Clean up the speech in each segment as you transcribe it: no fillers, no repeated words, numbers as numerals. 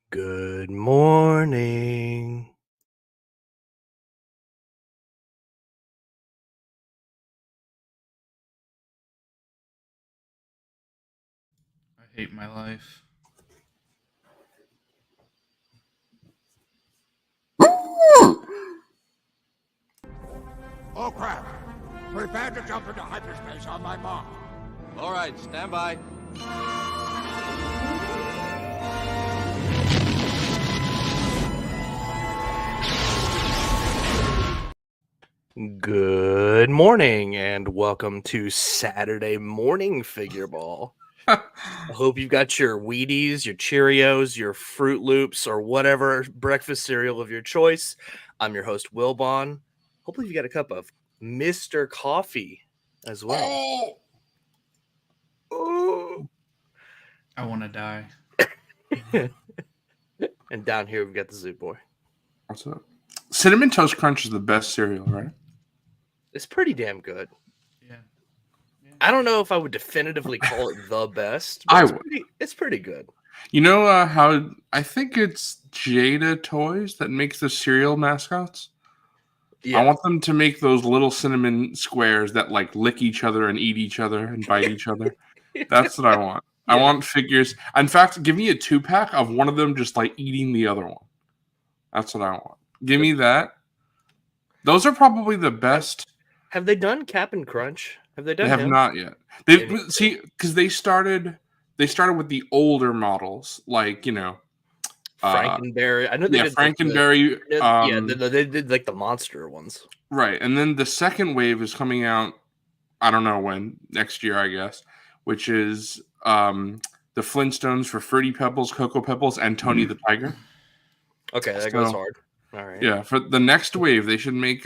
Good morning. I hate my life. Oh crap! Prepare to jump into hyperspace on my mark. All right, stand by. Good morning, and welcome to Saturday morning Figureball. I hope you've got your Wheaties, your Cheerios, your Fruit Loops, or whatever breakfast cereal of your choice. I'm your host, Wilbon. Hopefully, you got a cup of Mr. Coffee as well. Oh. I want to die. And down here, we've got the Zoo Boy. What's up? Cinnamon Toast Crunch is the best cereal, right? It's pretty damn good. Yeah. I don't know if I would definitively call it the best, but I it's would. It's pretty good. You know how I think it's Jada Toys that makes the cereal mascots? Yeah. I want them to make those little cinnamon squares that like lick each other and eat each other and bite each other. That's what I want. Yeah. I want figures. In fact, give me a 2-pack of one of them just like eating the other one. That's what I want. Give me that. Those are probably the best. Have they done Cap'n Crunch? Have they done They have him? not yet. They see because they started with the older models, like Frankenberry. I know they did Frankenberry. they did like the monster ones. Right, and then the second wave is coming out. I don't know when, next year, I guess, which is the Flintstones for Fruity Pebbles, Cocoa Pebbles, and Tony the Tiger. Okay, that goes hard. All right. Yeah, for the next wave, they should make.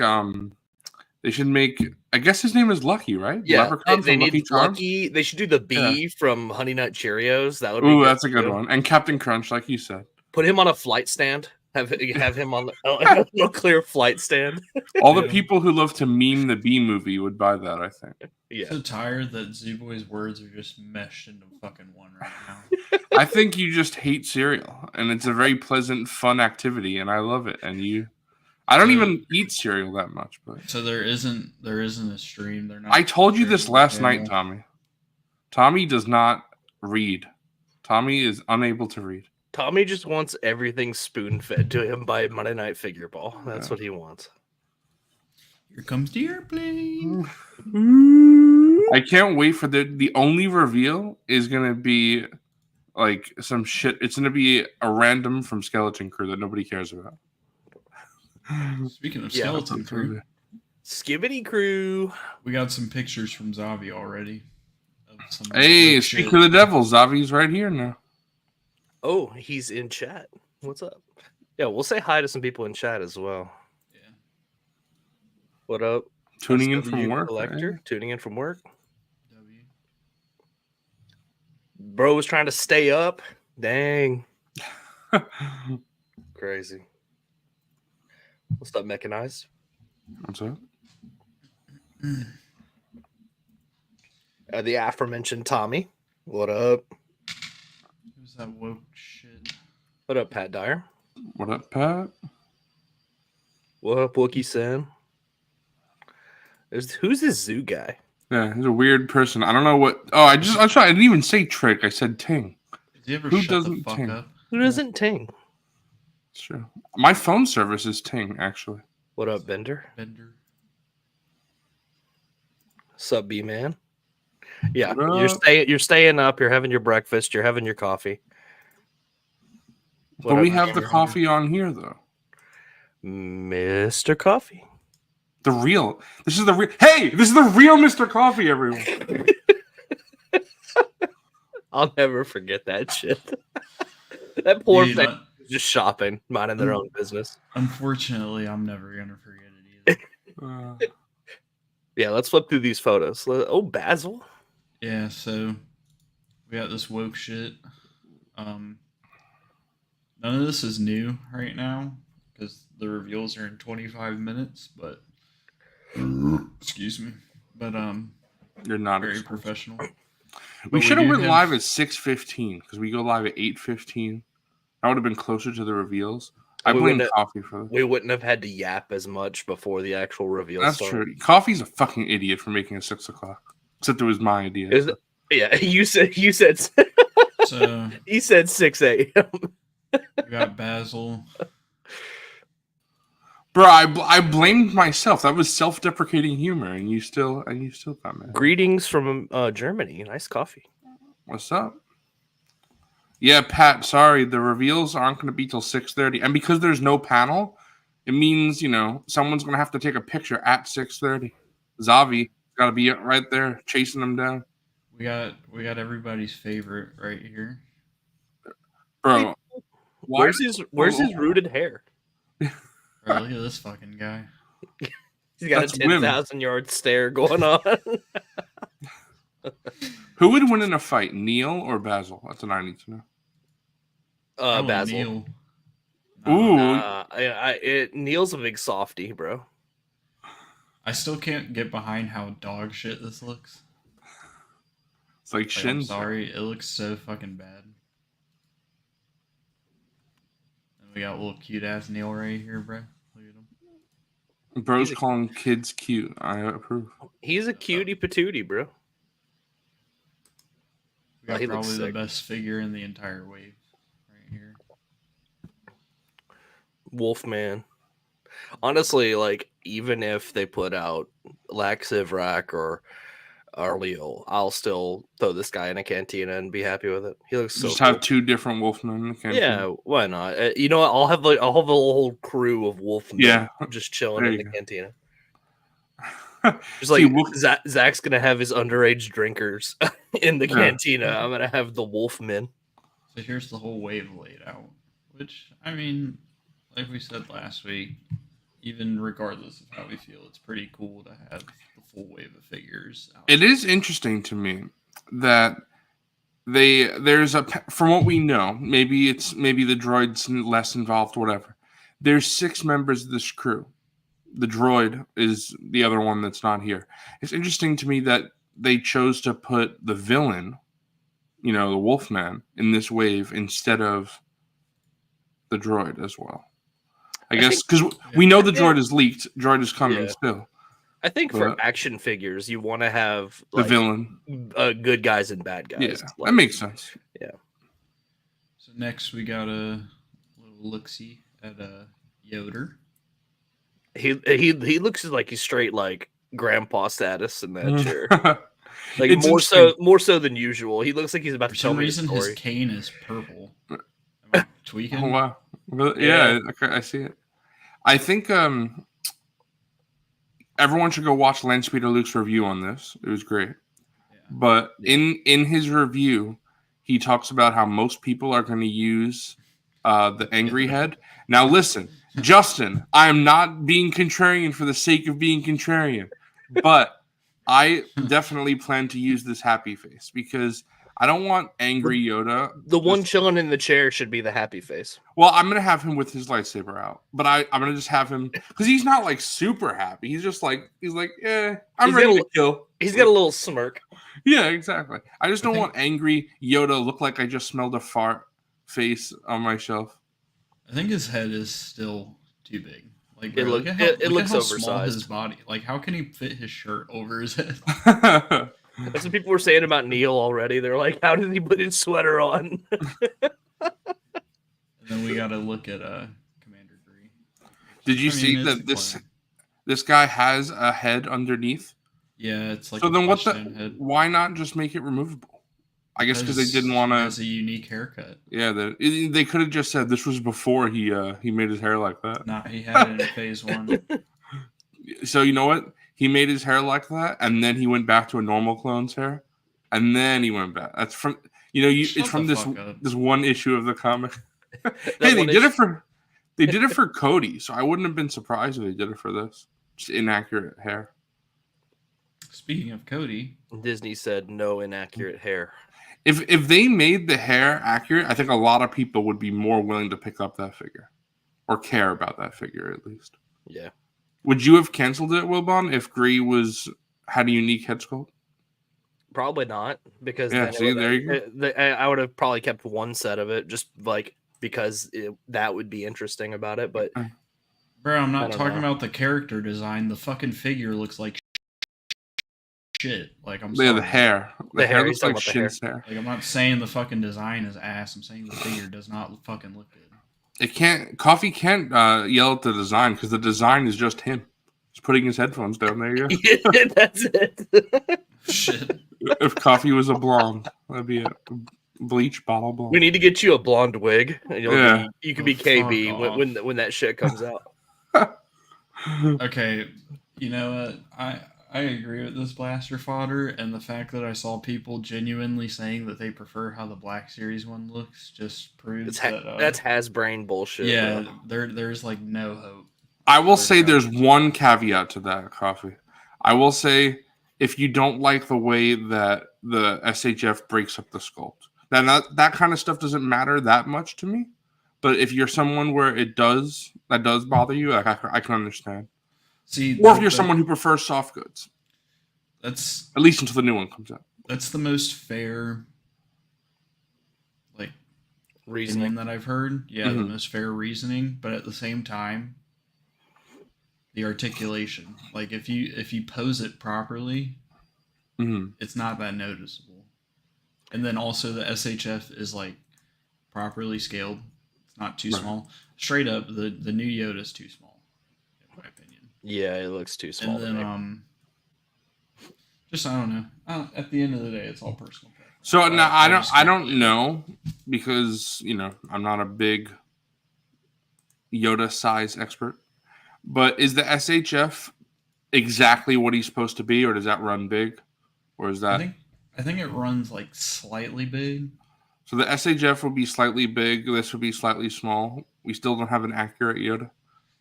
I guess his name is Lucky, right? Yeah, Leprechaun they from need Lucky. They should do the bee from Honey Nut Cheerios. That would be Ooh, that's a good one. And Captain Crunch, like you said. Put him on a flight stand. Have him on a clear flight stand. All the people who love to meme the Bee movie would buy that, I think. Yeah. I'm so tired that Z-Boy's words are just meshed into fucking one right now. I think you just hate cereal, and it's a very pleasant, fun activity, and I love it. And I don't even eat cereal that much, but so there isn't a stream. They're not. I told you this last night, Tommy. Tommy does not read. Tommy is unable to read. Tommy just wants everything spoon-fed to him by Monday Night Figureball. That's what he wants. Here comes the airplane. I can't wait for the only reveal is gonna be like some shit. It's gonna be a random from Skeleton Crew that nobody cares about. Speaking of Skeleton Crew, Skibbity Crew. We got some pictures from Zavi already. Hey, speak to the devil. Zavi's right here now. Oh, he's in chat. What's up? Yeah, we'll say hi to some people in chat as well. Yeah. What up? Tuning in from work. Collector, tuning in from work. W. Bro was trying to stay up. Dang. Crazy. What's up, Mechanized? What's up? The aforementioned Tommy. What up? Who's that woke shit? What up, Pat Dyer? What up, Pat? What up, Wookie Sam? Who's this zoo guy? Yeah, he's a weird person. I don't know what. Oh, I didn't even say trick. I said ting. Did you ever Who shut doesn't the fuck ting? up? Who doesn't ting? It's true. My phone service is ting, actually. What up, Bender? Bender. Sub B man. Yeah, What you're staying up. You're having your breakfast. You're having your coffee. But we have the coffee on here, though. Mr. Coffee. This is the real Mr. Coffee, everyone. I'll never forget that shit. That poor Dude, thing just shopping, minding their own business. Unfortunately, I'm never gonna forget it either. Yeah, let's flip through these photos. Oh, Basil. Yeah, so we got this woke shit. None of this is new right now because the reveals are in 25 minutes, but excuse me. But You're not very professional. We should have went live at 6:15 because we go live at 8:15. That would have been closer to the reveals. I We blame wouldn't Coffee for this. We wouldn't have had to yap as much before the actual reveal That's started. true. Coffee's a fucking idiot for making it 6 o'clock. Except it was my idea. Is it? Yeah, you said So he said 6 a.m. we got Basil. Bro, I blamed myself. That was self-deprecating humor, and you still got mad. Greetings from Germany. Nice coffee. What's up? Yeah, Pat. Sorry, the reveals aren't going to be till 6:30, and because there's no panel, it means someone's going to have to take a picture at 6:30. Zavi got to be right there chasing them down. We got everybody's favorite right here. Bro, Where's his rooted hair? Bro, look at this fucking guy. He's got That's a 10,000-yard stare going on. Who would win in a fight, Neel or Basil? That's what I need to know. Oh, Basil. Neel. Ooh. Neil's a big softy, bro. I still can't get behind how dog shit this looks. It's like I'm Shin. sorry, it looks so fucking bad. And we got little cute ass Neel right here, bro. Look at him. Bro's calling kids cute. I approve. He's a cutie patootie, bro. We got he looks probably the sick. best figure in the entire wave right here. Wolfman. Honestly, like, even if they put out Laxivrak or Arleo, I'll still throw this guy in a Cantina and be happy with it. He looks so Just cool. have 2 different Wolfmen in the canteen. Yeah, why not? You know what? I'll have a whole crew of Wolfmen Yeah. just chilling There in you the go. Cantina. Just like Zach's gonna have his underage drinkers in the Cantina. I'm gonna have the Wolfmen. So here's the whole wave laid out. Which, I mean, like we said last week, even regardless of how we feel, it's pretty cool to have the full wave of figures out. It is interesting to me that from what we know, maybe the droid's less involved, whatever. There's 6 members of this crew. The droid is the other one that's not here. It's interesting to me that they chose to put the villain, the Wolfman, in this wave instead of the droid as well. I guess because we know the droid is leaked. Droid is coming still. I think for action figures, you want to have the villain, good guys and bad guys. Yeah, that makes sense. Yeah. So next we got a little look-see at Yoda. He looks like he's straight like grandpa status in that chair. Like It's more so than usual. He looks like he's about For to tell some me a reason, story. his cane is purple. Am I tweaking? Oh, wow. Yeah, I see it. I think everyone should go watch Lance Peter Luke's review on this. It was great. Yeah. But in his review, he talks about how most people are going to use the angry head. Now listen, Justin, I am not being contrarian for the sake of being contrarian, but I definitely plan to use this happy face because I don't want angry Yoda. The one chilling in the chair should be the happy face. Well, I'm gonna have him with his lightsaber out, but I'm gonna just have him because he's not like super happy. He's just like I'm ready to kill. He's got a little smirk. Yeah, exactly. I just don't want angry Yoda look like I just smelled a fart face on my shelf. I think his head is still too big. Like It look looks at how small oversized. his body. Like how can he fit his shirt over his head? That's what people were saying about Neel already. They're like, how did he put his sweater on? And then we got to look at Commander Gree. Did you see that this guy has a head underneath? Yeah, it's like so a then touchstone head. Why not just make it removable? I guess because they didn't want to. Has a unique haircut. Yeah, they could have just said this was before he made his hair like that. Nah, he had it in phase 1. So you know what? He made his hair like that, and then he went back to a normal clone's hair, and then he went back. That's from it's from this one issue of the comic. Hey, they did it for Cody, so I wouldn't have been surprised if they did it for this. Just inaccurate hair. Speaking of Cody, Disney said no inaccurate hair. If they made the hair accurate, I think a lot of people would be more willing to pick up that figure or care about that figure at least. Yeah. Would you have canceled it, Wilbon, if Gree had a unique head sculpt? Probably not, because there you go. I would have probably kept one set of it, just like because that would be interesting about it. But Bro, I'm I not don't talking know. about the character design. The fucking figure looks like shit. Like, I'm Yeah, sorry. the hair. The hair, he's looks talking like about the hair. Shin's hair. Like, I'm not saying the fucking design is ass. I'm saying the figure does not fucking look good. It can't. Coffee can't yell at the design because the design is just him. He's putting his headphones down. There you go. That's it. Shit. If Coffee was a blonde, that'd be a bleach bottle blonde. We need to get you a blonde wig, and Yeah. you can be Oh, KB fuck when that shit comes out. Okay, you know what? I agree with this blaster fodder, and the fact that I saw people genuinely saying that they prefer how the Black Series one looks just proves that That's has-brain bullshit. yeah, bro. there's like no hope. I will say there's one caveat to that, Coffee. I will say if you don't like the way that the SHF breaks up the sculpt, then that kind of stuff doesn't matter that much to me. But if you're someone where that does bother you, like I can understand. See, Or if you're someone who prefers soft goods, that's at least until the new one comes out. that's the most fair like Reasoning. opinion that I've heard. Yeah, the Mhm. most fair reasoning, but at the same time, the articulation. Like if you pose it properly, Mm-hmm. it's not that noticeable. And then also the SHF is like properly scaled. It's not too Right. small. Straight up, the new Yoda is too small, in my opinion. Yeah, it looks too small. And then just I don't know. At the end of the day, it's all personal preference. So now I just don't can't- know because I'm not a big Yoda size expert. But is the SHF exactly what he's supposed to be, or does that run big, or is that? I think it runs like slightly big. So the SHF would be slightly big. This would be slightly small. We still don't have an accurate Yoda.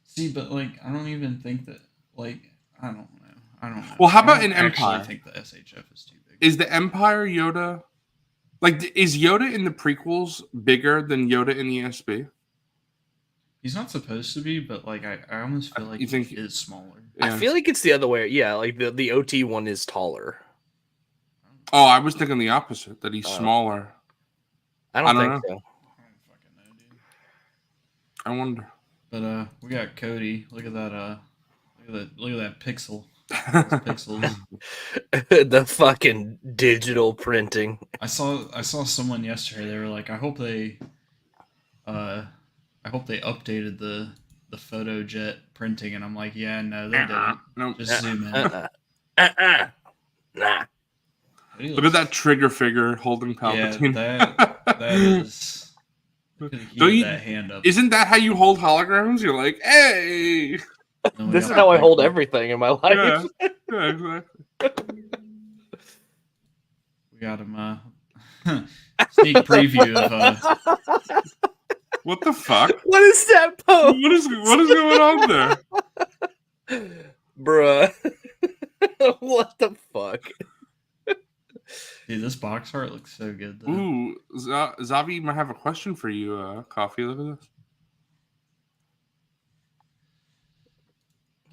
See, but like I don't even think that like I don't know. Well, how I about don't in Empire? actually think the SHF is too big. Is the Empire Yoda is Yoda in the prequels bigger than Yoda in ESB? He's not supposed to be, but like I almost feel like You think- he is smaller. I feel like it's the other way. Yeah, like the OT one is taller. Oh, I was thinking the opposite. That he's Oh. smaller. I I don't don't think so. I don't fucking know, dude. I wonder. But we got Cody. Look at that. Look at that pixel. Those pixels. The fucking digital printing. I saw someone yesterday. They were like, I hope they updated the photo jet printing, and I'm like, yeah, no, they didn't. Nope. Just zoom in. Nah. Look at that trigger figure holding Yeah, Palpatine. that is. Could have Don't you- that hand up. Isn't that how you hold holograms? You're like, hey. And we This got is how I that hold big- everything in my life. Yeah, yeah, exactly. We got him. Sneak preview of. What the fuck? What is that pose? What is going on there? Bruh. What the fuck? Dude, this box art looks so good. Though. Ooh, Zavi might have a question for you. Coffee, look at this.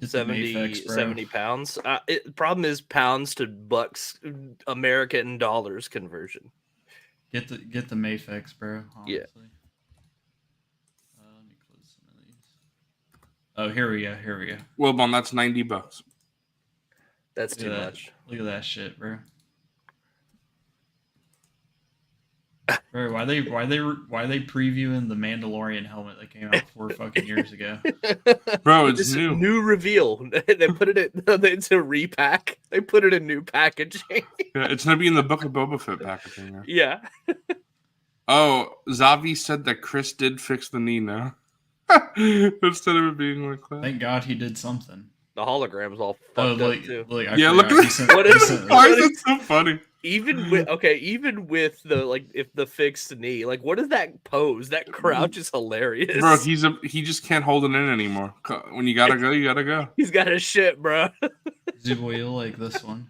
Get the 70, Mayfex, bro. 70 pounds. Problem is pounds to bucks, American dollars conversion. Get the Mayfex, bro. Honestly. Yeah. Let me close some of these. Oh, here we go. Well, Bon, that's $90. That's Look too at that. much. Look at that shit, bro. Bro, why they previewing the Mandalorian helmet that came out 4 fucking years ago? Bro, it's This new. reveal. They put it in. It's a repack. They put it in new packaging. Yeah, it's gonna be in the Book of Boba Fett packaging. Yeah. Yeah. Oh, Zavi said that Chris did fix the knee now. Instead of it being like that. Thank God he did something. The hologram's all Oh, fucked look, up too. look! I Yeah, look forgot. at He sent- What he is- sent- Why is it so funny? Even with the if the fixed knee, like what is that pose? That crouch is hilarious. Bro, he just can't hold it in anymore. When you gotta go, you gotta go. He's got his shit, bro. Zubo, you'll like this one.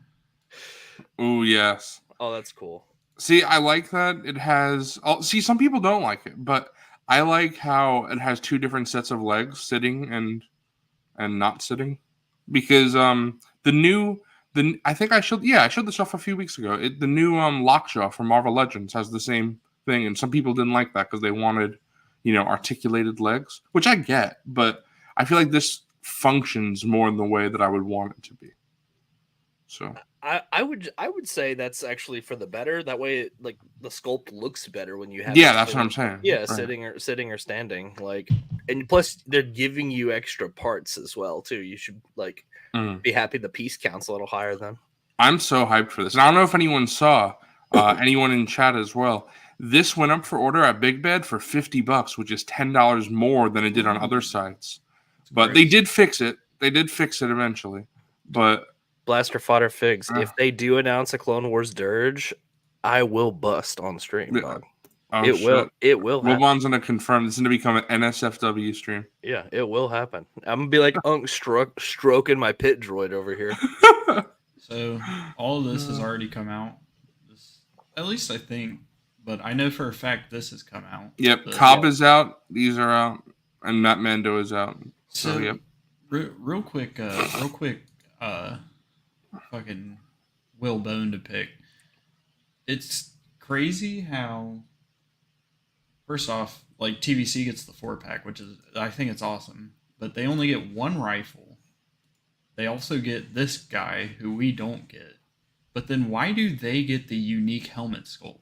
Ooh, yes. Oh, that's cool. See, I like that it has. See, some people don't like it, but I like how it has 2 different sets of legs, sitting and not sitting, because I think I showed this off a few weeks ago. The new Lockjaw from Marvel Legends has the same thing, and some people didn't like that because they wanted articulated legs, which I get, but I feel like this functions more in the way that I would want it to be. So I would say that's actually for the better. That way, like the sculpt looks better when you have. yeah, it that's what I'm sitting- saying. Yeah, Right. sitting or standing. Like, and plus they're giving you extra parts as well too. You should like Mm. be happy the piece counts a little higher then. I'm so hyped for this. And I don't know if anyone saw, anyone in chat as well. This went up for order at Big Bad for $50, which is $10 more than it did on other sites. But they did fix it. They did fix it eventually. But Blaster fodder figs. If they do announce a Clone Wars Dirge, I will bust on stream, dog. oh, It will. shit. It will happen. Wilbon's gonna confirm this is gonna become an NSFW stream. Yeah, it will happen. I'm gonna be like stroking my pit droid over here. So all of this has already come out. At least I think, but I know for a fact this has come out. Yep, But- Cobb is out. These are out, and Matt Mando is out. So, yep. real quick, fucking Will Bone to pick. It's crazy how, first off, like TVC gets the 4-pack, which is, I think it's awesome, but they only get one rifle. They also get this guy who we don't get. But then why do they get the unique helmet sculpt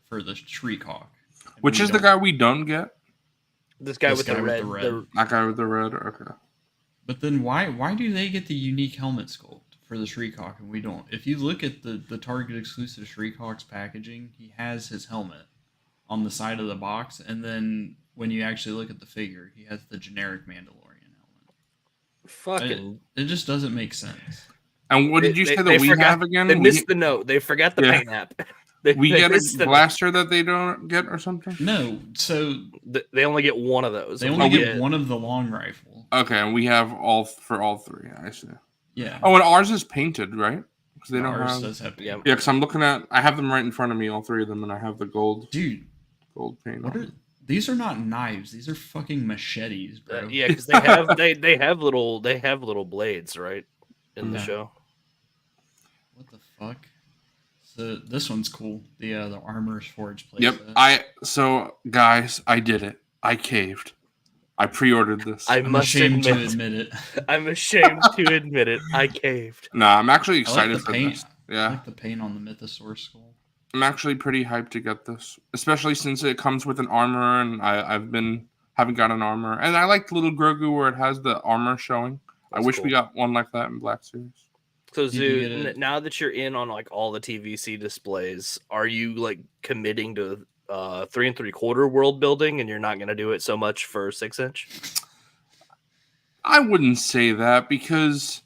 for the Shriek-Hawk? Which is the guy we don't get? This guy This with guy the with red. the red. That guy with the red. Okay. But then why do they get the unique helmet sculpt for the Shriek-Hawk and we don't? If you look at the Target exclusive Shriek-Hawk's packaging, he has his helmet on the side of the box, and then when you actually look at the figure, he has the generic Mandalorian helmet. Fucking. It just doesn't make sense. And what did you say that they we forgot- have again? They missed the note. They forgot the Yeah. paint app. They get missed a the- blaster that they don't get or something? No, so They only get one of those. they only get one of the long rifle. Okay, and we have all three. I see. Yeah. Oh, and ours is painted, right? Because they don't Ours have. does have Yeah. Yeah, because I'm looking at. I have them right in front of me, all three of them, and I have the gold Dude, paint. what on are them. these? Are not knives. These are fucking machetes, bro. Yeah, because they have they have little blades, right, in the Yeah. show. What the fuck? So this one's cool. The Armor's Forge playset. Yep. So guys, I did it. I caved. I pre-ordered this. I I'm must ashamed to admit, admit it. I'm ashamed to admit it. I caved. Nah, I'm actually I like excited the for paint. this. I Yeah, like the paint on the Mythosaur skull. I'm actually pretty hyped to get this, especially since it comes with an armor, and haven't got an armor, and I like little Grogu where it has the armor showing. I That's wish we cool. got one like that in Black Series. So, Did you Zoo, get it? now that you're in on like all the TVC displays, are you like committing to 3 3/4 world building, and you're not going to do it so much for 6-inch? I wouldn't say that because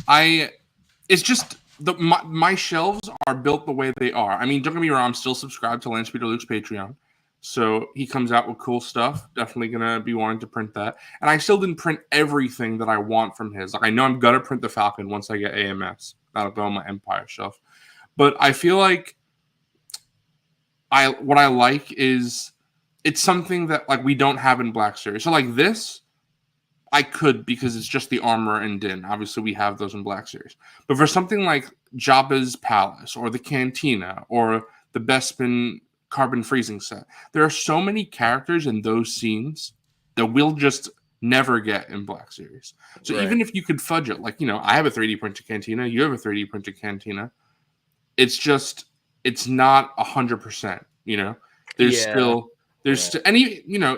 it's just my shelves are built the way they are. I mean, don't get me wrong, I'm still subscribed to Lance Peter Luke's Patreon. So he comes out with cool stuff. Definitely gonna be wanting to print that. And I still didn't print everything that I want from his. Like I know I'm gonna print the Falcon once I get AMS. That'll go on my Empire shelf. But I feel like what I like is it's something that like we don't have in Black Series. So like this, I could because it's just the armor and din. Obviously, we have those in Black Series. But for something like Jabba's Palace or the Cantina or the Bespin Carbon Freezing set, there are so many characters in those scenes that we'll just never get in Black Series. So Right. even if you could fudge it, like, I have a 3D printed Cantina, you have a 3D printed Cantina, it's not 100%, There's Yeah. still... There's Right. still, and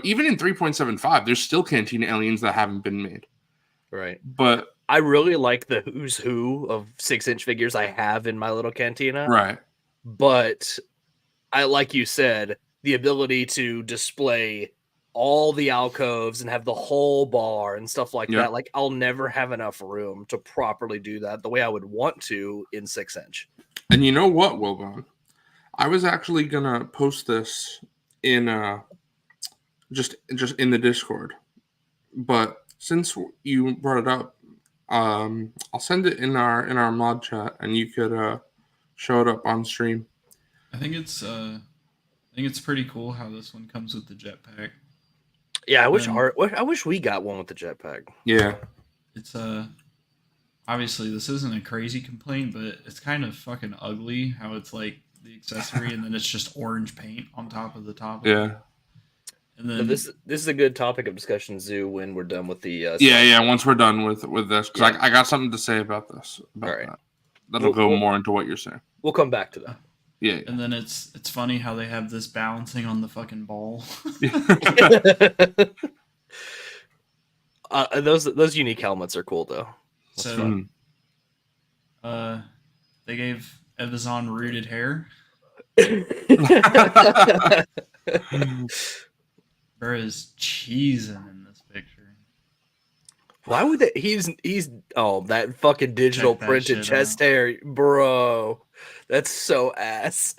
even in 3.75, there's still Cantina aliens that haven't been made. Right. But I really like the who's who of 6-inch figures I have in my little Cantina. right, But I, like you said, the ability to display all the alcoves and have the whole bar and stuff like Yeah. that. Like, I'll never have enough room to properly do that the way I would want to in 6-inch. and you know what, Wilbon? I was actually gonna post this in just in the Discord, but since you brought it up, I'll send it in our mod chat, and you could show it up on stream. I think it's pretty cool how this one comes with the jetpack. Yeah, I wish Um, I wish we got one with the jetpack. Yeah, It's obviously this isn't a crazy complaint, but it's kind of fucking ugly how it's like the accessory and then it's just orange paint on top of the top. yeah. And But then this is a good topic of discussion, Zoo, when we're done with the Yeah. Once we're done with this, because Yeah. I got something to say about this. About All right. that. That'll go more into what you're saying. We'll come back to that. Yeah. and then it's funny how they have this balancing on the fucking ball. Those unique helmets are cool though. That's So fun. they gave Evazon rooted hair. Bro is cheesing in this picture. Why would they? He's that fucking digital Check that printed shit chest out. hair, bro. That's so ass.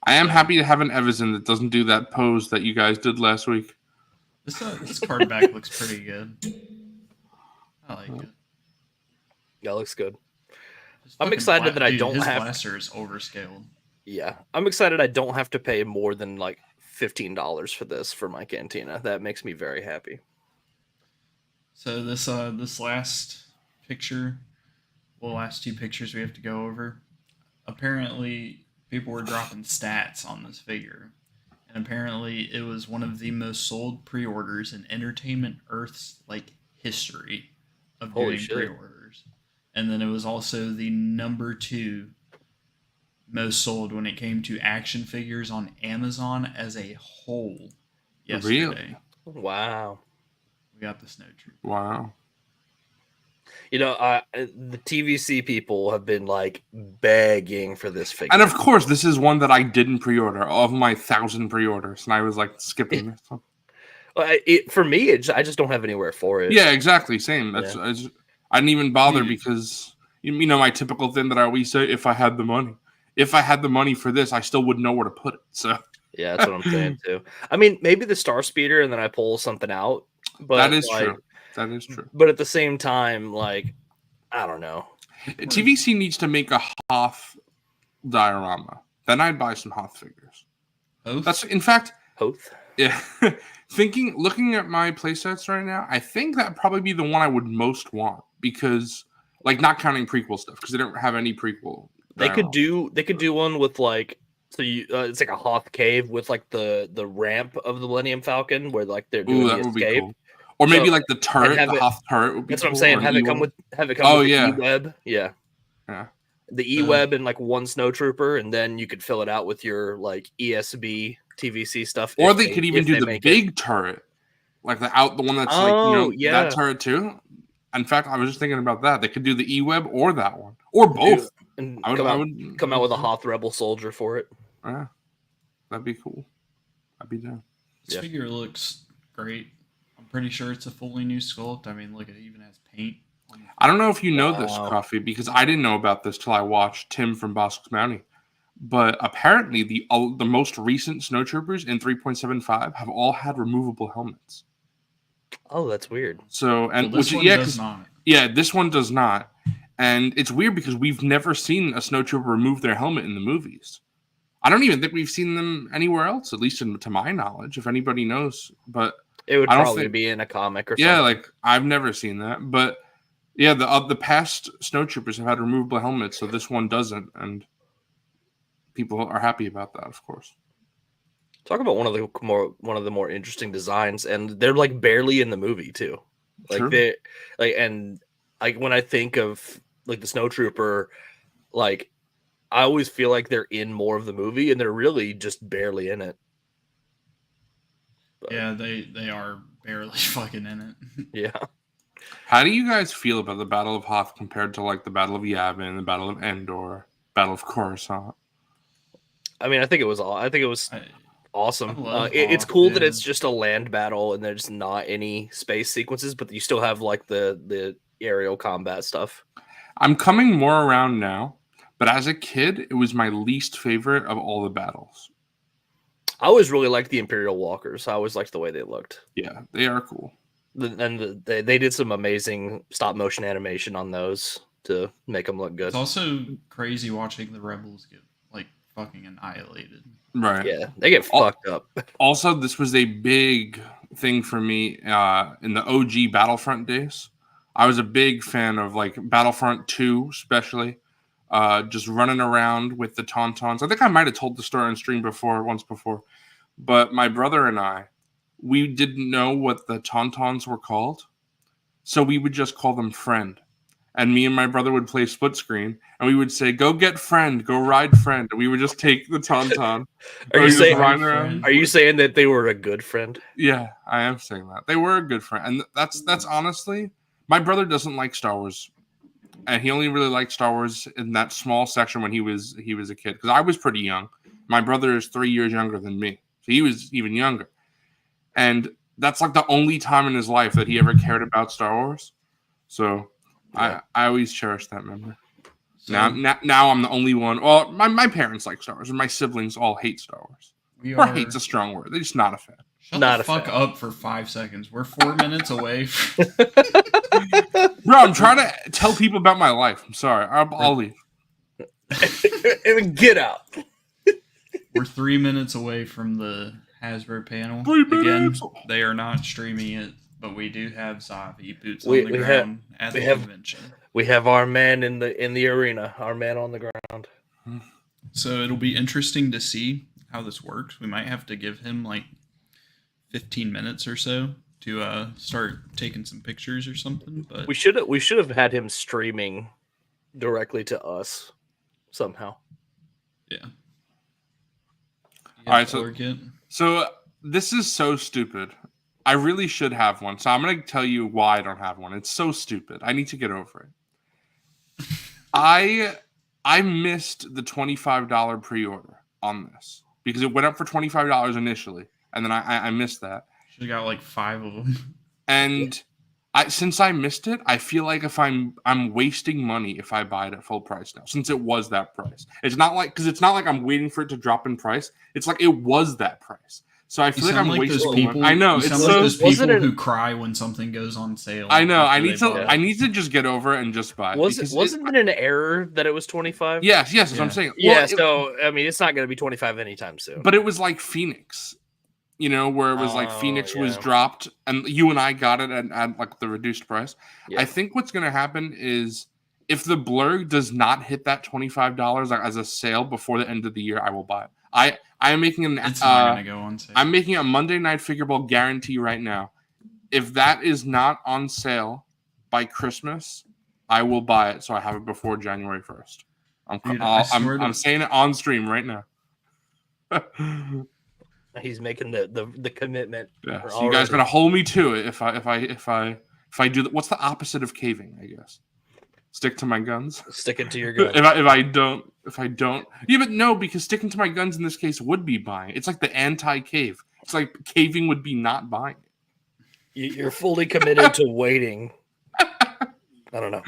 I am happy to have an Everson that doesn't do that pose that you guys did last week. This card back looks pretty good. I like it. Yeah, looks good. This I'm fucking excited that I don't his have- blaster is overscaled. Yeah, I'm excited. I don't have to pay more than like $15 for this for my Cantina. That makes me very happy. So this last picture, well, last two pictures we have to go over. Apparently, people were dropping stats on this figure, and apparently it was one of the most sold pre-orders in Entertainment Earth's like history of Holy doing shit. pre-orders. And then it was also the number 2 most sold when it came to action figures on Amazon as a whole yesterday. Really? Wow. We got the Snowtrooper. Wow. You know, the TVC people have been like begging for this figure. And of course, this is one that I didn't pre-order of my 1,000 pre-orders, and I was like skipping this one. For me, I just don't have anywhere for it. Yeah, exactly. Same. That's I didn't even bother Dude. because you know my typical thing that I always say: if I had the money, if I had the money for this, I still wouldn't know where to put it. So Yeah, that's what I'm saying too. I mean, maybe the Star Speeder, and then I pull something out. But that is like, true. That is true. But at the same time, like, I don't know. TVC needs to make a Hoth diorama. Then I'd buy some Hoth figures. Both? That's in fact, Hoth. yeah. Looking at my playsets right now, I think that'd probably be the one I would most want because, like, not counting prequel stuff because they don't have any prequel. They could do one with like it's like a Hoth cave with like the ramp of the Millennium Falcon where like they're doing Ooh, the that would be escape. cool. Or maybe So, like the turret, have the it- Hoth turret would be That's what I'm cool, saying. or Have it come E-web. with Oh, the yeah. E-web. Yeah. Yeah. The E-web and like one Snowtrooper, and then you could fill it out with your like ESB TVC stuff. Or if they could even if do they the make big turret, like the one that's like Oh, yeah. that turret too. In fact, I was just thinking about that. They could do the E-web or that one, or both. And I would, come out with a Hoth Rebel soldier for it. Yeah, that'd be cool. I'd be down. This Yeah. figure looks great. I'm pretty sure it's a fully new sculpt. I mean, look, it even has paint. I don't know if you know this, Wow. Coffee, because I didn't know about this till I watched Tim from Bosco's Mountie. But apparently, the most recent Snowtroopers in 3.75 have all had removable helmets. Oh, that's weird. So Well, and this which one yeah, does 'cause- not. yeah, this one does not. And it's weird because we've never seen a Snowtrooper remove their helmet in the movies. I don't even think we've seen them anywhere else, at least to my knowledge, if anybody knows. But It would I don't probably think- be in a comic or yeah, something. like I've never seen that. But yeah, the past Snowtroopers have had removable helmets, so this one doesn't, and people are happy about that, of course. Talk about one of the more interesting designs, and they're like barely in the movie too. Like Sure. they like and like when I think of like the Snowtrooper, like I always feel like they're in more of the movie, and they're really just barely in it. But, Yeah, they are barely fucking in it. yeah. How do you guys feel about the Battle of Hoth compared to like the Battle of Yavin, the Battle of Endor, Battle of Coruscant? I mean, I think it was I awesome. I love It's Hoth, cool that yeah. it's just a land battle, and there's not any space sequences, but you still have like the aerial combat stuff. I'm coming more around now, but as a kid, it was my least favorite of all the battles. I always really liked the Imperial Walkers. I always liked the way they looked. Yeah, they are cool. They did some amazing stop motion animation on those to make them look good. It's also crazy watching the rebels get like fucking annihilated. Right. Yeah, they get Oh. fucked up. Also, this was a big thing for me in the OG Battlefront days. I was a big fan of like Battlefront 2, especially. just running around with the Tauntauns. I think I might have told the story on stream once before, but my brother and I, we didn't know what the Tauntauns were called, so we would just call them Friend. And me and my brother would play split screen, and we would say, "Go get Friend, go ride Friend," and we would just take the Tauntaun. Are you saying? Friend? Are you saying that they were a good friend? Yeah, I am saying that they were a good friend, and that's honestly, my brother doesn't like Star Wars, and he only really liked Star Wars in that small section when he was a kid. Because I was pretty young. My brother is 3 years younger than me, so he was even younger, and that's like the only time in his life that he ever cared about Star Wars. So. Yeah. I always cherish that memory. So, now I'm the only one. Well, my parents like Star Wars, and my siblings all hate Star Wars. Or hate's a strong word. They're just not a fan. Shut the fuck up for 5 seconds. We're 4 minutes away. Bro, I'm trying to tell people about my life. I'm sorry. I'll leave. Get out. We're 3 minutes away from the Hasbro panel. 3 minutes. Again, they are not streaming it. But we do have Zavi boots on the ground at the convention. We have our man in the arena, our man on the ground. So it'll be interesting to see how this works. We might have to give him like 15 minutes or so to start taking some pictures or something. But we should have had him streaming directly to us somehow. Yeah. All right. So this is so stupid. I really should have one. So I'm going to tell you why I don't have one. It's so stupid. I need to get over it. I missed the $25 pre-order on this because it went up for $25 initially, and then I missed that. Should have got like 5 of them. And since I missed it, I feel like if I'm wasting money if I buy it at full price now, since it was that price. It's not like I'm waiting for it to drop in price. It's like it was that price. So I feel like I'm wasting money. I know. It's like those people who cry when something goes on sale. I know. I need to just get over it and just buy it. Wasn't it an error that it was 25? Yes, that's what I'm saying. Yeah, so I mean it's not going to be 25 anytime soon. But it was like Phoenix, where it was like Phoenix was dropped and you and I got it at like the reduced price. Yeah. I think what's going to happen is if the blur does not hit that $25 as a sale before the end of the year, I will buy it. I am making it's not gonna go on sale. I'm making a Monday Night Figureball guarantee right now. If that is not on sale by Christmas, I will buy it so I have it before January 1st. I'm saying it on stream right now. He's making the commitment. Yeah, so you guys gonna hold me to it if I do what's the opposite of caving, I guess. Stick to my guns. Sticking to your guns. If I don't. Yeah, but no, because sticking to my guns in this case would be buying. It's like the anti-cave. It's like caving would be not buying. You're fully committed to waiting. I don't know.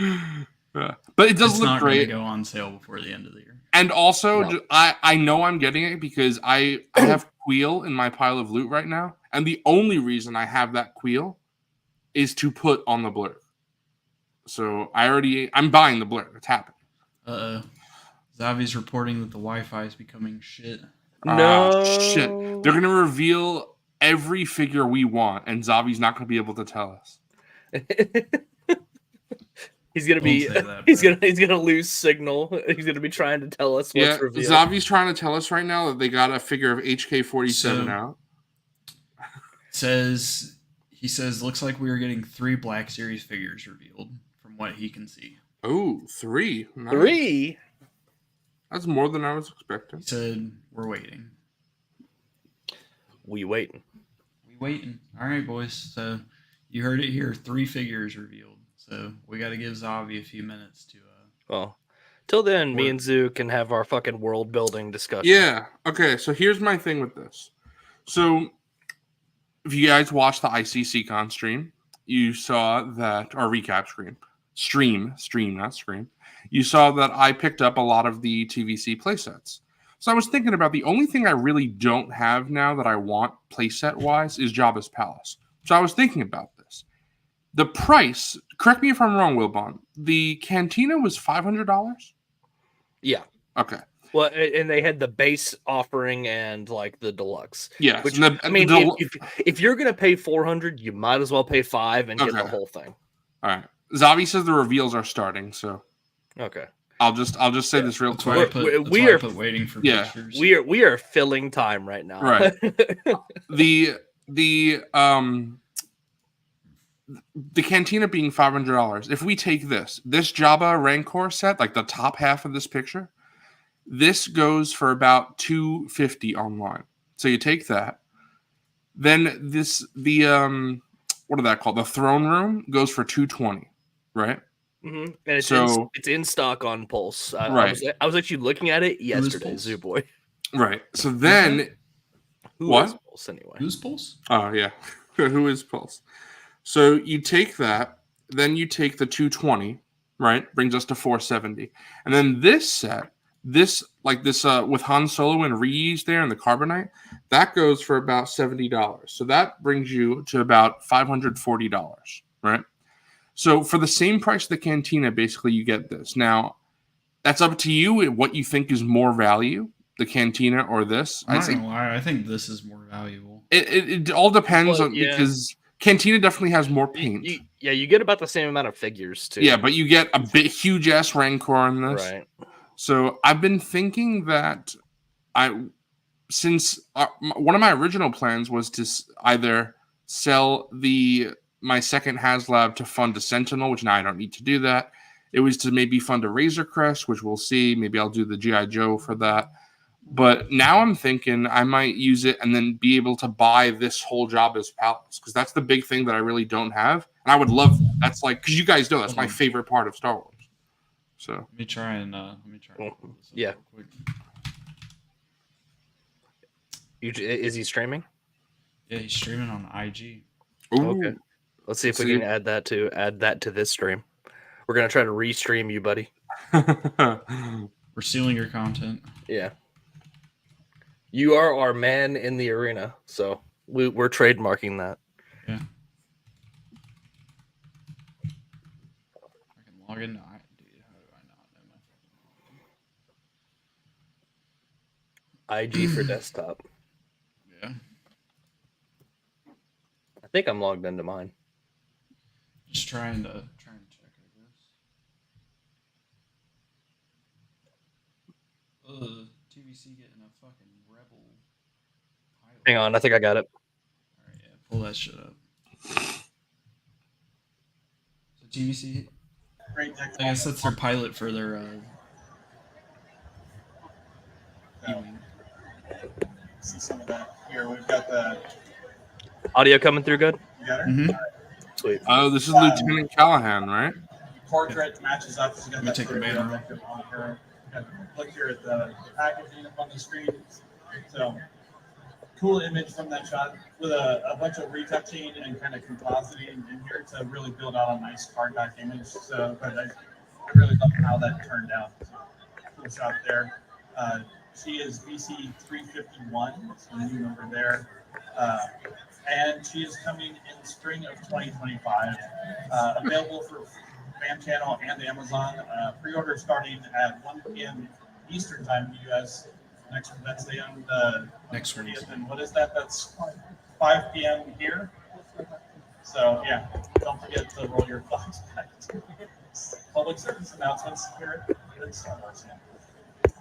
Yeah. But it does look great. It's not going to go on sale before the end of the year. And also, I know I'm getting it because I have Queel in my pile of loot right now. And the only reason I have that Queel is to put on the blur. So I'm buying the blur. It's happening. Zavi's reporting that the Wi-Fi is becoming shit. No shit. They're gonna reveal every figure we want, and Zavi's not gonna be able to tell us. He's gonna lose signal. He's gonna be trying to tell us what's revealed. Zavi's trying to tell us right now that they got a figure of HK-47 out. He says looks like we are getting 3 Black Series figures revealed from what he can see. Oh, 3. Nice. 3? That's more than I was expecting. He said, we're waiting. We waiting. All right, boys. So you heard it here. 3 figures revealed. So we got to give Zavi a few minutes to... Well, till then, me and Zoo can have our fucking world building discussion. Yeah. Okay, so here's my thing with this. So if you guys watched the ICC-Con stream, you saw that... Or recap stream, not scream. You saw that I picked up a lot of the TVC playsets. So I was thinking about the only thing I really don't have now that I want playset-wise is Jabba's Palace. So I was thinking about this. The price, correct me if I'm wrong, Wilbon, the Cantina was $500? Yeah. Okay. Well, and they had the base offering and like the deluxe. Yeah. Which, if you're going to pay $400, you might as well pay $500 and get the whole thing. All right. Zavi says the reveals are starting, so... Okay. I'll just say this real That's why I quick. put, that's we why I are- put waiting for Yeah. pictures. We are filling time right now. Right. The Cantina being $500. If we take this Jabba Rancor set, like the top half of this picture, this goes for about $250 online. So you take that. Then what are that called? The throne room goes for $220, right? And it's So- it's in stock on Pulse. Right. I was actually looking at it yesterday, Pulse? Zoo Boy. Right. So then Who What? is Pulse anyway? Who's Pulse? Oh yeah. Who is Pulse? So you take that, then you take the 220, right? Brings us to 470. And then this set, this with Han Solo and reuse there and the carbonite, that goes for about $70. So that brings you to about $540, right? So for the same price of the Cantina, basically you get this. Now, that's up to you what you think is more value, the Cantina or this. I'm I'd not say gonna lie, I think this is more valuable. it all depends Well, on yeah. because Cantina definitely has more paint. You get about the same amount of figures too. Yeah, but you get a bit huge ass Rancor in this. Right. So I've been thinking that since one of my original plans was to either sell my second HasLab to fund a Sentinel, which now I don't need to do that. It was to maybe fund a Razor Crest, which we'll see. Maybe I'll do the G.I. Joe for that. But now I'm thinking I might use it and then be able to buy this whole Jabba's Palace, because that's the big thing that I really don't have. And I would love that. That's like, because you guys know that's my favorite part of Star Wars. So Let me try and pull this up Yeah. real quick. Is he streaming? Yeah, he's streaming on IG. Okay. Let's see if we can add that to this stream. We're gonna try to restream you, buddy. We're stealing your content. Yeah. You are our man in the arena, so we're trademarking that. Yeah. I can log into dude, how do I not know my IG for desktop. Yeah. I think I'm logged into mine. Just trying to check, I guess. TVC getting a fucking rebel pilot. Hang on, I think I got it. Alright, yeah, pull that shit up. So TVC, I guess that's their pilot for their E-wing. See some of that here. We've got the. Audio coming through good? You got her? Mhm. Sweet. Oh, this is Lieutenant Callahan, right? Portrait matches up. She's got Let me that take the pretty banner makeup on her. Look here at the packaging up on the screen. So, cool image from that shot with a bunch of retouching and kind of compositing in here to really build out a nice hardback image. So, but I really love how that turned out. So, cool shot there. She is BC 351, so new number there. And she is coming in spring of 2025. Available for Fan Channel and Amazon. Pre-order starting at 1 p.m. Eastern Time in the U.S. next Wednesday on the Next 30th. Wednesday. And what is that? That's 5 p.m. here. So, yeah, don't forget to roll your clocks back. Public service announcements here at Star Wars.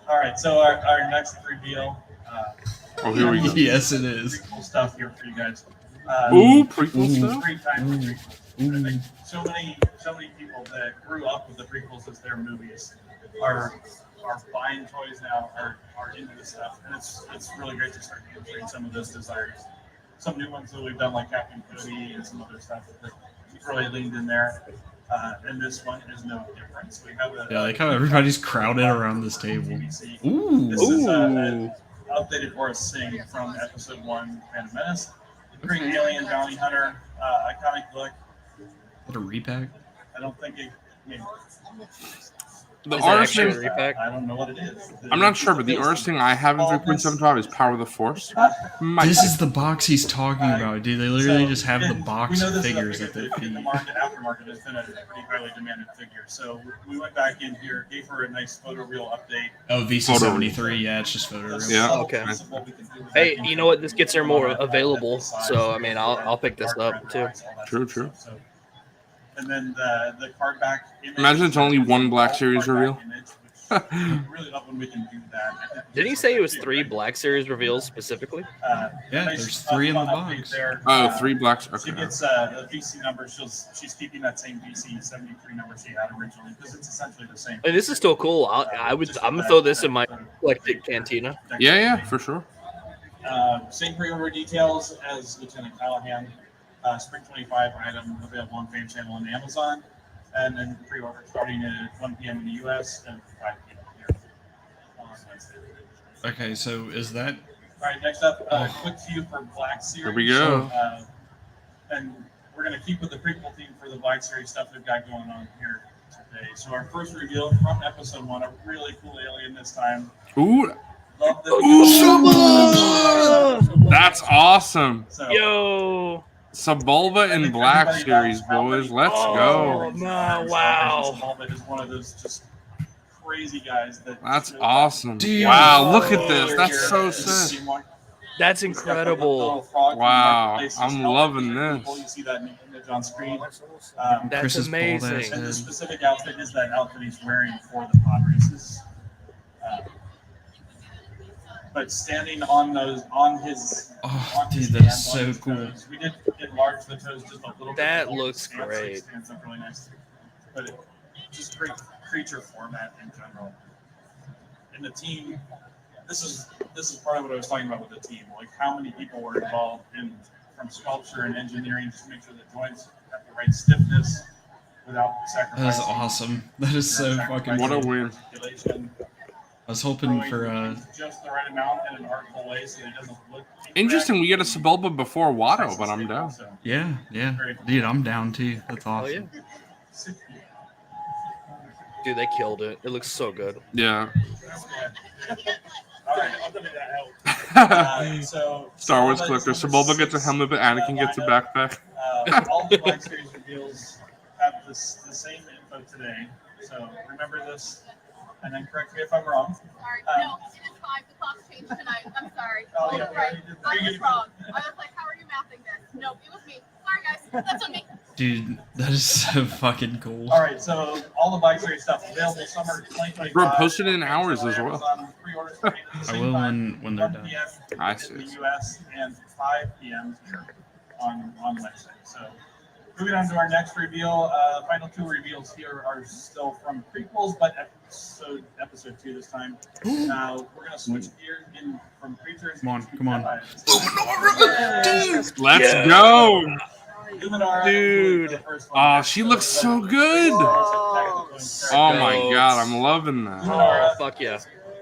All right, so our next reveal. Oh, here we go. Yes, it is. Pretty cool stuff here for you guys. Ooh, prequel stuff. 3 times prequels. I think so many people that grew up with the prequels as their movies are buying toys now, are into this stuff, and it's really great to start answering some of those desires. Some new ones that we've done, like Captain Cody and some other stuff that we've really leaned in there. And this one is no different. So we have Yeah, like how everybody's crowded around this table. TVC. Ooh. This is an updated Boris Singh from episode 1, Phantom Menace. The Green Alien Bounty Hunter, iconic look. What a repack. I don't think it. I mean, The Is that artist actually thing, a repack? I don't know what it is. I'm not sure, but the artist thing I have in 3.75 is Power of the Force. This is the box he's talking about, dude. They literally just have the we box know of this is a figures figure that they that feed. in the market, aftermarket has been a pretty highly demanded figure. So we went back in here, gave her a nice photo reel update. Oh, VC73, yeah, it's just photo real. Yeah. Okay. Hey, you know what? This gets her more available, so I mean, I'll pick this up too. True. And then the card back image. Imagine it's only one Black Series Card back reveal. image, which Really love when we can do that. Didn't he say it was 3 Black Series reveals specifically? Yeah, there's 3 in the box. Oh, 3 blacks. She Okay. gets the VC number. She's keeping that same VC 73 number she had originally because it's essentially the same. And this is still cool. I'm gonna throw this in my eclectic cantina. Yeah, for sure. Same pre-order details as Lieutenant Callahan. Spring 25 item available on Fan Channel and Amazon, and then pre-order starting at 1 p.m. in the U.S. and 5 p.m. here on Wednesday. Okay, so is that All right, next up, quick few for Black Series. Here we go. And we're going to keep with the prequel theme for the Black Series stuff we've got going on here today. So our first reveal from episode 1, a really cool alien this time. Ooh, Love the that's awesome. So, Yo! Sebulba and Black Series, boys. Let's go. No, wow. Sebulba is one of those just crazy guys that. That's awesome. Dude. Wow, look at this. That's so sick. That's incredible. Wow, I'm loving this. You see that image on screen. That's Chris's bald ass amazing. And the head. specific outfit is that outfit he's wearing for the pod races. But standing on those, on his, Oh, on his dude, that is hands, on so his cool. toes. We did enlarge the toes just a little bit. That more. looks It stands- great. it stands up really nice. But it just great creature format in general. And the team, this is part of what I was talking about with the team. Like how many people were involved in from sculpture and engineering just to make sure the joints have the right stiffness without sacrificing. That is awesome. That is so fucking What a cool. win. Articulation. I was hoping for Just the right amount in an artful way so it doesn't look Interesting, we get a Sebulba before Watto, but I'm down. yeah. Dude, I'm down too. That's Oh awesome. yeah. Dude, they killed it. It looks so good. Yeah. All right, I'll give it that help. So Star Wars Sebulba collector. is number Sebulba gets a 6, helmet, but Anakin gets a lineup. backpack. All the Black Series reveals have the same info today. So remember this, and then correct me if I'm wrong. Sorry, no, it is 5. The clock's changed tonight. I'm sorry. Oh, Oh, yeah, right. we I already was did. wrong. I was like, how are you mapping this? Nope, it was me. Sorry, guys. That's on me. Dude, that is so fucking cool. All right, so all the Black Series stuff available summer 2025. Bro, post it in hours as well. Amazon pre-orders starting at the I same will time, when they're 1 done. p.m. I in see. the U.S. and 5 p.m. here on Wednesday. So moving on to our next reveal, the final 2 reveals here are still from prequels, but episode 2 this time. Now we're gonna switch gears in from creatures. Come on, to come on. Jedi's. Let's go. Luminara, Dude. the first one. Oh, she looks so good. Oh my god, I'm loving that. Oh, fuck yeah.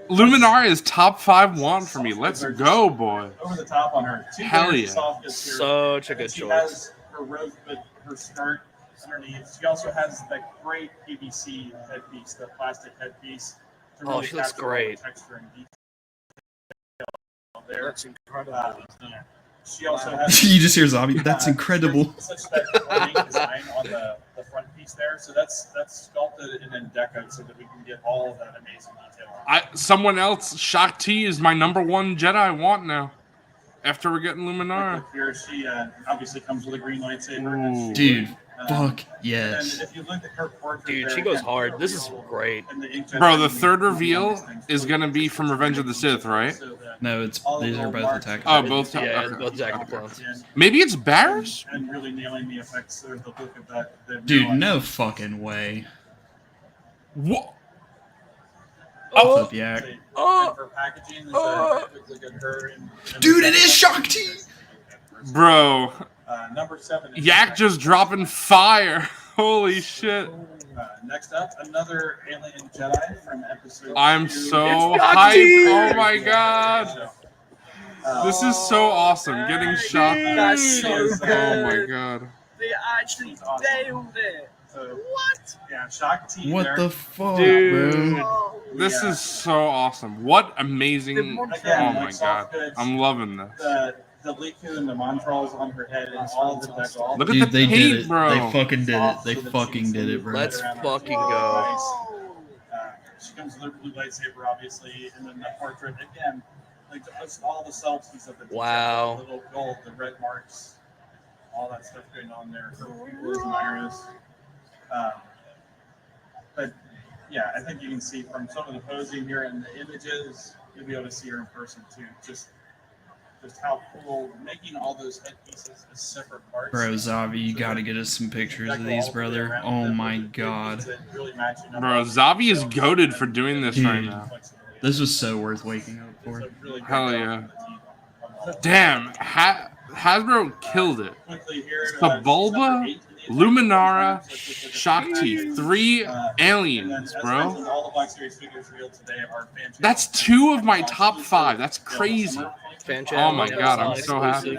Luminara is top 5 wand for me. Let's go, boy. Over the top on her. Two Hell very yeah. soft is here. Such a And then good she choice. has her robe, but her skirt underneath. She also has that great PVC headpiece, the plastic headpiece. to Oh, she looks capture all the great. Texture and detail there. That's incredible. She also has You just hear Zavi. That's incredible. such that design on the front piece there. So that's sculpted and then decorated so that we can get all of that amazing detail on. Someone else, Shaak Ti is my number 1 Jedi I want now. After we're getting Luminara. Here she obviously comes with a green lightsaber. Ooh. Dude, fuck And yes. if you look at her portrait Dude, there, she goes again, hard. This is reveal great. and the inkjet Bro, the underneath third all reveal these things. is going to be from Revenge of the Sith, right? So that No, it's all the these are little both marks attack. Oh, both. Yeah, Okay. it's both Attack of the Clones. Maybe it's Barris? And really nailing the effects. There's the look of that. Dude, no fucking way. What? Off up, yak. Oh. For packaging, is Oh. look at her and Dude, it is Shaak Ti! Bro, number 7. is Yak just dropping fire. Holy shit. Next up, another Alien Jedi from episode. I'm 2. so It's Shaak hyped. Ti! Oh my god. This is so awesome. Getting shot. That's so Oh my good. god. They actually nailed it. What? Yeah, Shaak Ti. What there. the fuck, Dude. bro? Oh, This Yeah. is so awesome. What amazing. Good one. Oh Again, my like soft god. goods, I'm loving this. the Liku and the Montrals on her head and all of the decal. Look at Dude, the they did paint, it. bro. They fucking did it. They fucking did it, bro. Let's fucking go. Whoa. She comes with her blue lightsaber, obviously, and then the portrait again, like just all the substance of the detail, Wow. the little gold, the red marks, all that stuff going on there. Her pupil is an iris. But yeah, I think you can see from some of the posing here and the images, you'll be able to see her in person too. Just how cool making all those headpieces as separate parts. Bro, Zavi, you gotta get us some pictures of these, brother. Oh my god. Bro, Zavi is goated for doing this right Dude. now. This was so worth waking up for. Hell yeah. Damn, Hasbro killed it. Sebulba, Luminara, Shaak Ti, 3 aliens, bro. All the Black Series figures revealed today are fan That's 2 of my top 5. That's crazy. Fan Oh my god, I'm so happy.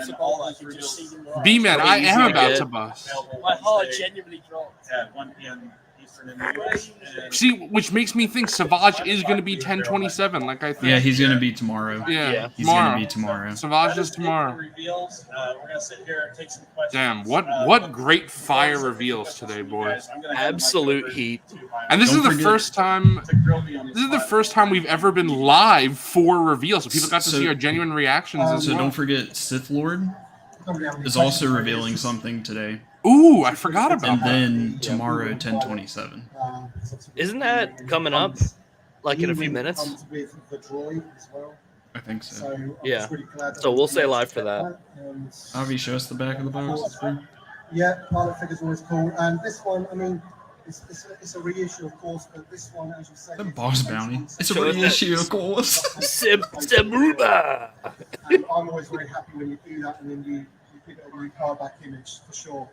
B-Man, I am about to bust. My heart genuinely dropped. At 1 p.m. Eastern in the US. And See, which makes me think Savage is going to be 10/27, like I think. Yeah, he's gonna be tomorrow. Yeah, He's tomorrow. gonna be tomorrow. Savage is tomorrow. Reveals. We're gonna sit here and take some questions. Damn, what great fire reveals today, boys. Absolute heat. And this is Don't the forget- first time. To grill me on This is the first time we've ever been live for reveals, so people got to So- see our genuine reactions as So well. don't forget, Sith Lord is also revealing something today. Ooh, I forgot about And that. then tomorrow, 10/27. Isn't that coming up? Like in a few minutes? Comes with the droid as well. I think so. So I'm Yeah. just really glad that So we'll we stay live for get that. And Avi, show us the back of the box. yeah, pilot figures always cool. And this one, I mean, it's a reissue, of course, but this one, as you say, The boss bounty. It's a Show us that. reissue, of course. Sebulba! And I'm always very happy when you do that, and then you give it a new cardback image for sure.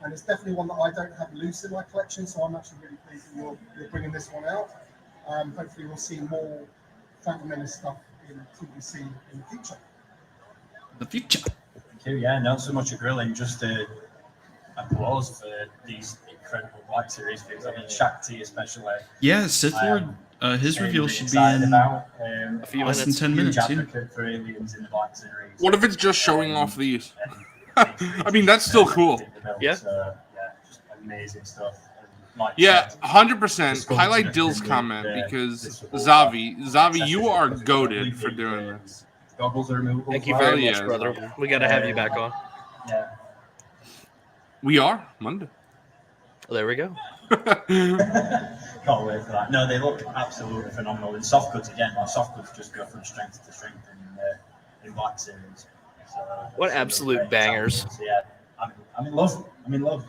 And it's definitely one that I don't have loose in my collection, so I'm actually really pleased that you're bringing this one out. Hopefully, we'll see more Phantom Menace stuff in TVC in the future. The future. Thank you. Yeah, not so much a grilling, just applause for these incredible Black Series figures. I mean, Shaak Ti especially. Yeah, Sith Lord. His reveal should be excited in about. A few less than minutes. 10 Huge minutes. Yeah. advocate for aliens in the Black Series. What if it's just showing off these? I mean, that's still cool. Yeah. So, yeah, just amazing stuff. And like Yeah, said, 100%. Highlight Dill's comment because Zavi, you are goated for doing this. Goggles are removable. Thank you as well. very Hell much, yeah. brother. We got to have you back on. Yeah. We are Monday. There we go. Can't wait for that. No, they look absolutely phenomenal. And soft goods again, like soft goods just go from strength to strength in Black Series. So, What it's absolute great bangers. examples. Yeah, I'm in love. I'm in love.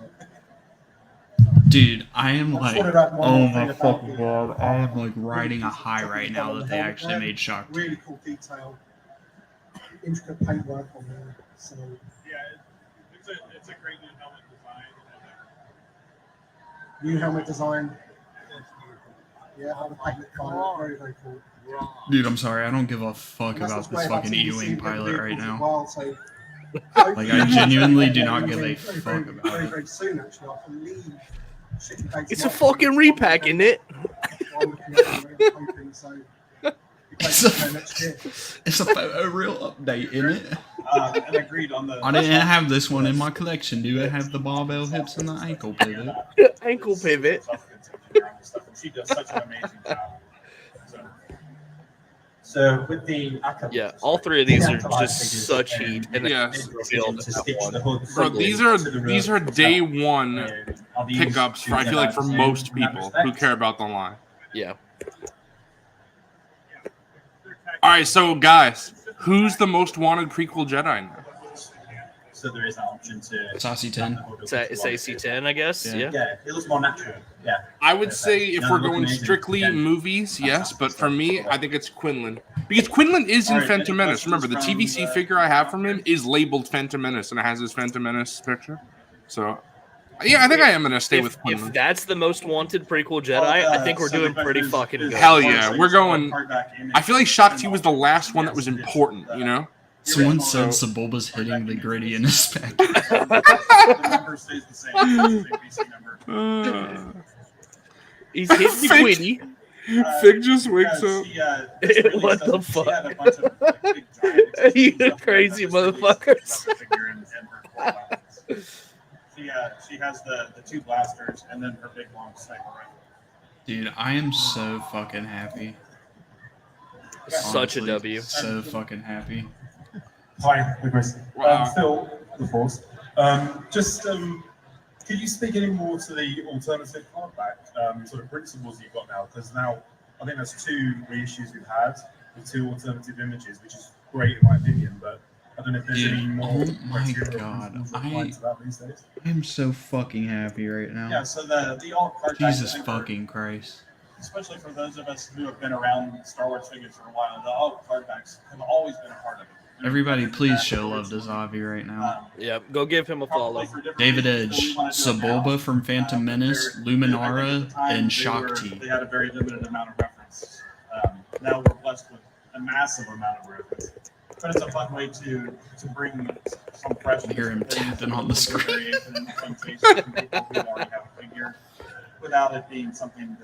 Dude, I am I just like, wanted to add one oh more my thing about fucking the, god, I am like riding a high right now that they helmet actually there. made Shaak Ti. Really cool detail, intricate paintwork on there. So Yeah, it's a great new helmet design. new helmet design. Yeah, how the paint look very, very cool. Dude, I'm sorry, I don't give a fuck And that's about what's this great about fucking TVC E-Wing with the pilot right vehicles as now. well, so Like, I genuinely do not give a very, fuck very, about very, it. very soon, actually, I believe. Shipping dates It's a might be fucking next repack, month. isn't it? I'm looking at it, I'm hoping so. It's a- Hoping next year. It's a photo real update, isn't it? And agreed on the. I didn't have this one in my collection. Do it have the barbell hips and the ankle pivot? Ankle pivot. She does such an amazing job. So with the Acolytes, Yeah, all three of these are Acolytes just figures, such heat, and Yes. they revealed to that stitch one. the hood Bro, fully these to are the these rope are of day that. one Are the pickups for I feel like for Jedi most in that people who respect? care about the line. Yeah. All right, so guys, who's the most wanted prequel Jedi now? So there is that option to. Saucy 10. It's AC10, I guess. Yeah. Yeah. Yeah, it looks more natural. Yeah. I would say if No, we're look going amazing. strictly Again. movies, yes, but for me, I think it's Quinlan. Because Quinlan is in All right, Phantom any Menace. Remember, the questions TVC from, figure I have from him is labeled Phantom Menace, and it has his Phantom Menace picture. So, yeah, I think I am going to stay with If Quinlan. that's the most wanted prequel Jedi, I think we're doing pretty fucking good. Hell yeah, we're going- I feel like Shaak Ti was the last one that was important, you know? Someone said Sebulba's hitting the gritty in his spec. The number stays the same. Same PC number. He's hitting the Fig- Quiddy. Fig just wakes up. What the fuck? You crazy motherfuckers. She has the two blasters and then her big long sniper rifle. Dude, I am so fucking happy. Such a Honestly, W. So fucking happy. Hi, Chris. Wow. Phil, the Force. Can you speak any more to the alternative hardback sort of principles you've got now? Because now I think that's 2 reissues we've had with 2 alternative images, which is great in my opinion. But I don't know if there's any more. Oh my criteria or god, principles that apply to that these days. I am so fucking happy right now. Yeah. So the alt hardbacks, Jesus I think, are, fucking Christ. especially for those of us who have been around Star Wars figures for a while, the alt hardbacks have always been a part of it. Everybody, please show love to Zavi right now. Yep, go give him a follow. David Edge, Sebulba from Phantom Menace, Luminara, and Shaak Ti. They had a very limited amount of reference. Now we're blessed with a massive amount of reference. But it's a fun way to bring some freshness. I hear him tapping on the screen. Without it being something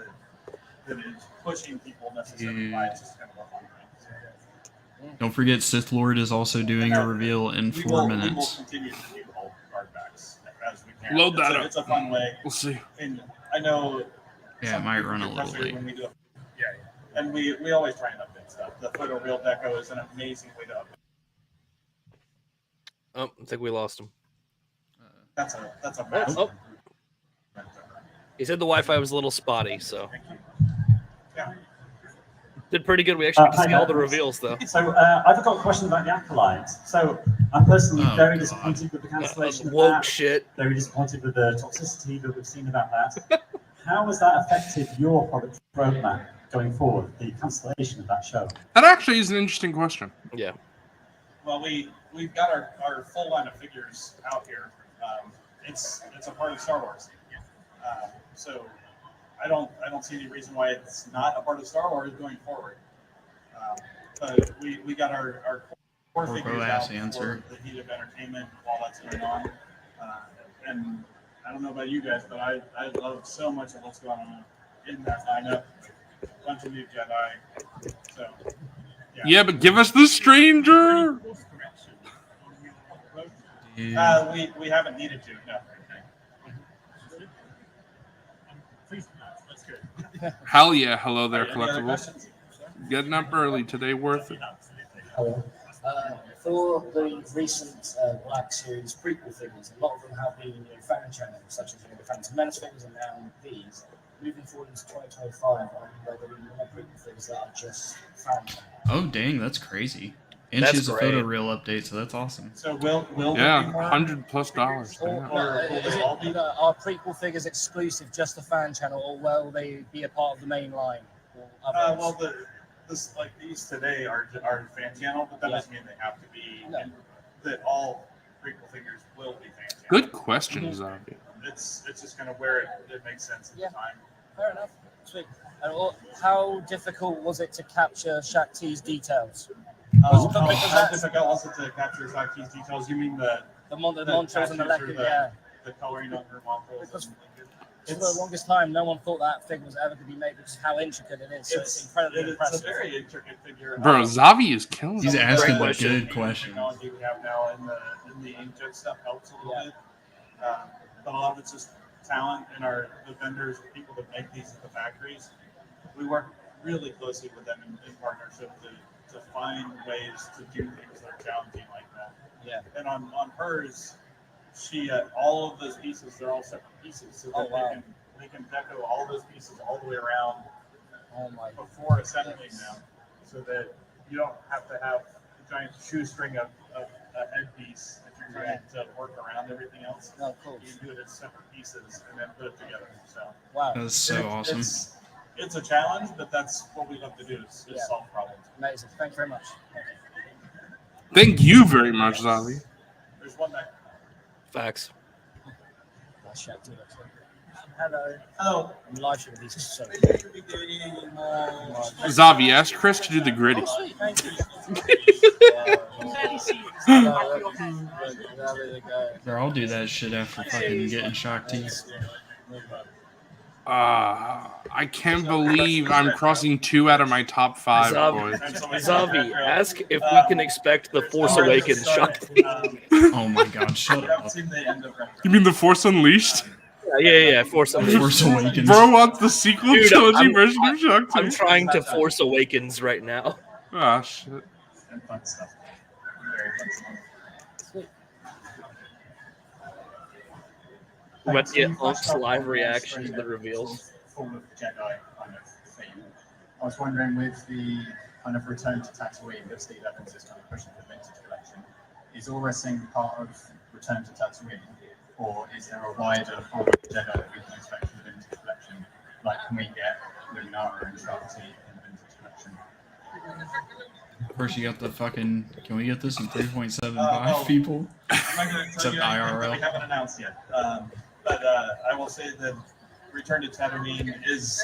that is pushing people necessarily by. It's just kind of a fun thing. Don't forget, Sith Lord is also doing a reveal in 4 minutes. We will continue to do all hardbacks as we can. Load that up. It's a fun way. We'll see. And I know. Yeah, it might run a little late. When we do yeah. And we always try and update stuff. The photo reel deco is an amazing way to update. Oh, I think we lost him. That's a massive. Oh. He said the Wi-Fi was a little spotty, so Yeah. did pretty good. We actually Hi, see all guys. the reveals though. So I've got a question about the Acolytes. So I'm personally Oh, very God. disappointed with the cancellation of Woke that. shit. Very disappointed with the toxicity that we've seen about that. How has that affected your product roadmap going forward, the cancellation of that show? That actually is an interesting question. Yeah. Well, we've got our full line of figures out here. It's a part of Star Wars. So I don't see any reason why it's not a part of Star Wars going forward. But we got our core figures out for the heat of entertainment while that's going on. And I don't know about you guys, but I love so much of what's going on in that lineup. A bunch of new Jedi. So Yeah, but give us the stranger. we haven't needed to. No. That's good. Hell yeah. Hello there, Any other collectibles. questions? Getting up early today, worth it. Hello. For the recent Black Series prequel figures, a lot of them have been in fan channels, such as the Phantom Menace figures and now these. Moving forward into 2025, are there going to be more prequel figures that are just fan channels? Oh, dang, that's crazy. And That's she's a great. photo reel update, so that's awesome. So will Yeah, there be more? $100+. Or, Or is it, are prequel figures exclusive just to fan channel, or will they be a part of the main line? Or others? Well, these today are fan channel, but that doesn't mean they have to be. No. That all prequel figures will be fan channel. Good question, Zavi. It's just kind of where it makes sense at the time. Fair enough. Sweet. And how difficult was it to capture Shaak Ti's details? How Because difficult was it to capture Shaak Ti's details? You mean the Montrose and the tattoos or Leopard, yeah. the coloring on her montrose? Because for the longest time, no one thought that figure was ever going to be made because of how intricate it is. So it's incredibly It's impressive. a very intricate figure. Bro, Zavi is killing He's it. asking Great the good The questions. technology we have now in the inkjet stuff helps a little bit. But a lot of it's just talent and the vendors, the people that make these at the factories. We work really closely with them in partnership to find ways to do things that are challenging like that. Yeah. And on hers, she all of those pieces, they're all separate pieces, so that they can deco all those pieces all the way around before assembling them, so that you don't have to have a giant shoestring of a headpiece if you're trying to work around everything else. Oh, cool. You can do it as separate pieces and then put it together. So Wow. That's so awesome. It's a challenge, but that's what we love to do is solve problems. Amazing. Thank you very much. Thank you very much, Zavi. There's one back. Facts. Nice Shaak Ti. Hello. Hello. I'm live streaming these. So. Zavi, ask Chris to do the gritty. Oh, sweet. Thank you. Bro, I'll do that shit after fucking getting Shaak Ti. I can't believe I'm crossing 2 out of my top 5, boys. Zavi, ask if we can expect the Force Awakens Shaak Ti. Oh my god, shut up. You mean the Force Unleashed? Yeah, Force Awakens. Force Awakens. Bro wants the sequel Dude, trilogy version of Shaak Ti. I'm trying to Force Awakens right now. Ah, shit. And fun stuff. Very fun stuff. We're about to get You flashed Unk's up live on the reaction to screen the a reveals. Fall of Jedi kind of theme. I was wondering, with the kind of return to Tatooine that Steve Evans is kind of pushing for the vintage collection, is all wrestling part of return to Tatooine, or is there a wider Fall of Jedi that we can expect from the vintage collection? Like, can we get Luminara and Shaak Ti in the vintage collection? First, you got the fucking. Can we get this in 3.75 people? I'm not going to tell Except you anything that IRL. we haven't announced yet. But I will say that Return to Tatooine is.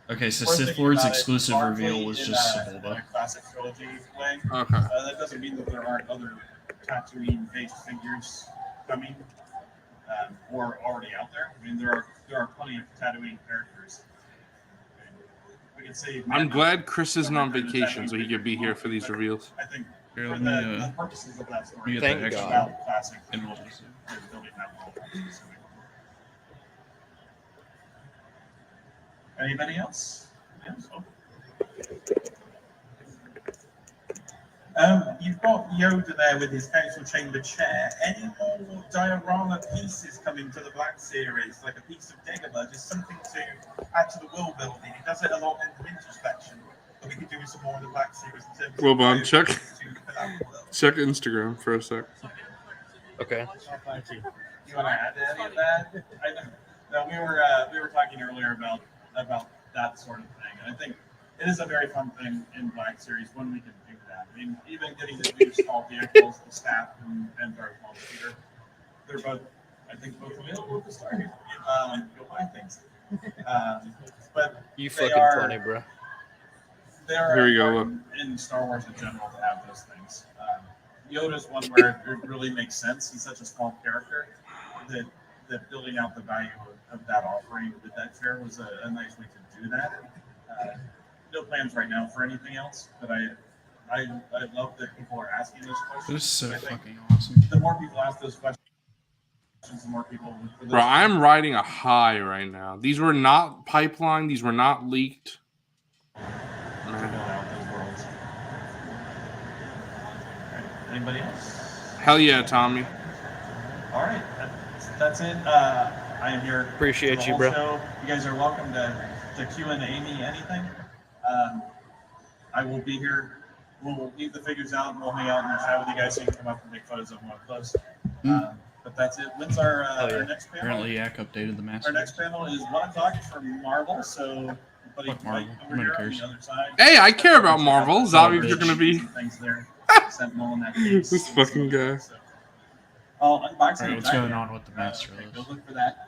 Okay, so We're Sith thinking Lord's about it exclusive largely reveal was in just a Sebulba. classic trilogy way. Okay. That doesn't mean that there aren't other Tatooine-based figures coming or already out there. I mean, there are plenty of Tatooine characters. We could say. I'm glad Chris isn't on vacation, so he could be here for these reveals. I think Here, for let me, the purposes of that story, get Thank the extra God. about classic image. and building that world. Anybody else? Yes. You've got Yoda there with his council chamber chair. Any more diorama pieces coming to the Black Series, like a piece of Dagobah, just something to add to the world building? He does it a lot in the vintage section, but we could do some more in the Black Series in terms Well, of Bob, how check to fill out the world. check Instagram for a sec. Okay. Thank you. You want to add any of that? I know. No, we were talking earlier about that sort of thing, and I think it is a very fun thing in Black Series when we can do that. I mean, even getting to do small vehicles, the staff and our small computer, they're both, I think, both available at the start. You'll find things. But You they fucking are- funny, bro. They're Here you go, important in Star Wars in general to have those things. Yoda's one where it really makes sense. He's such a small character that building out the value of that offering with that chair was a nice way to do that. No plans right now for anything else, but I love that people are asking those questions. This is so I think fucking awesome. the more people ask those questions, the more people. Bro, I'm riding a high right now. These were not pipeline. These were not leaked. To build out those worlds. Anybody else? Hell yeah, Tommy. All right, that's it. I am here. Appreciate for the you, whole bro. Show. You guys are welcome to Q&A me anything. I will be here. We'll leave the figures out and we'll hang out and chat with you guys so you can come up and take photos of them up close. But that's it. When's our next panel? Apparently, Yak updated the master. Our next panel is 1 o'clock from Marvel. So, buddy, Fuck Marvel. over Nobody here cares. on the other side. Hey, I care about Marvel. Zavi, if you're gonna be Things there. Sentinel and that case. this fucking guy. So, unboxing. Alright, what's exactly. going on with the master Okay, list? go look for that.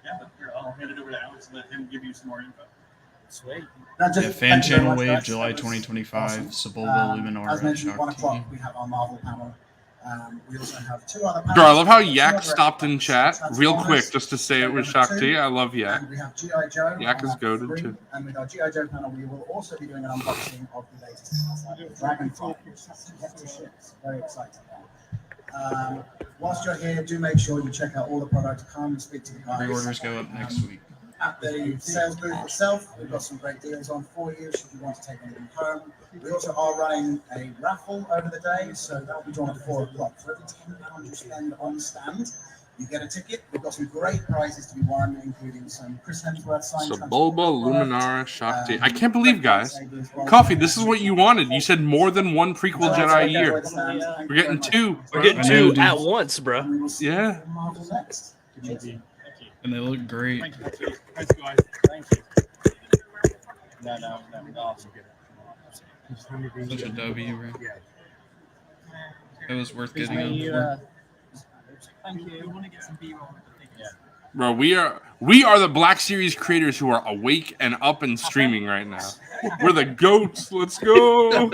Yeah, but here, I'll hand it over to Alex and let him give you some more info. Sweet. Yeah, fan channel wave, July 2025. Sebulba, Luminara, As and mentioned, 1 Shaak o'clock Ti. we have our Marvel panel. We also have 2 other panels. Bro, I love how Two Yak other stopped in chat real quick just to say it was Shaak Ti. Two. I love Yak. And we have G.I. Joe. Yak on is that goated three. too. And with our G.I. Joe panel, we will also be doing an unboxing of the latest Dragonfly, which has yet to ship. Very excited about. Whilst you're here, do make sure you check out all the products. Come speak to the guys. Pre-orders go up next week. At the sales booth itself, we've got some great deals on for you should you want to take anything home. We also are running a raffle over the day, so that will be drawn at 4 o'clock. For every £10 you spend on stand, you get a ticket. We've got some great prizes to be won, including some Chris Hemsworth signed Sebulba, Luminara, Shaak Ti. I can't believe, guys. Coffee, this is what you wanted. You said more than one prequel Jedi a year. We're getting 2. We're getting I know, 2 dude. at once, bro. Yeah. Marvel next. And they look great. Thank you. Thanks, guys. Thank you. No. Such a W, bro. It was worth getting May on you, for. Thank you. want to get some B-roll with the figures. Bro, we are the Black Series creators who are awake and up and streaming right now. We're the goats. Let's go.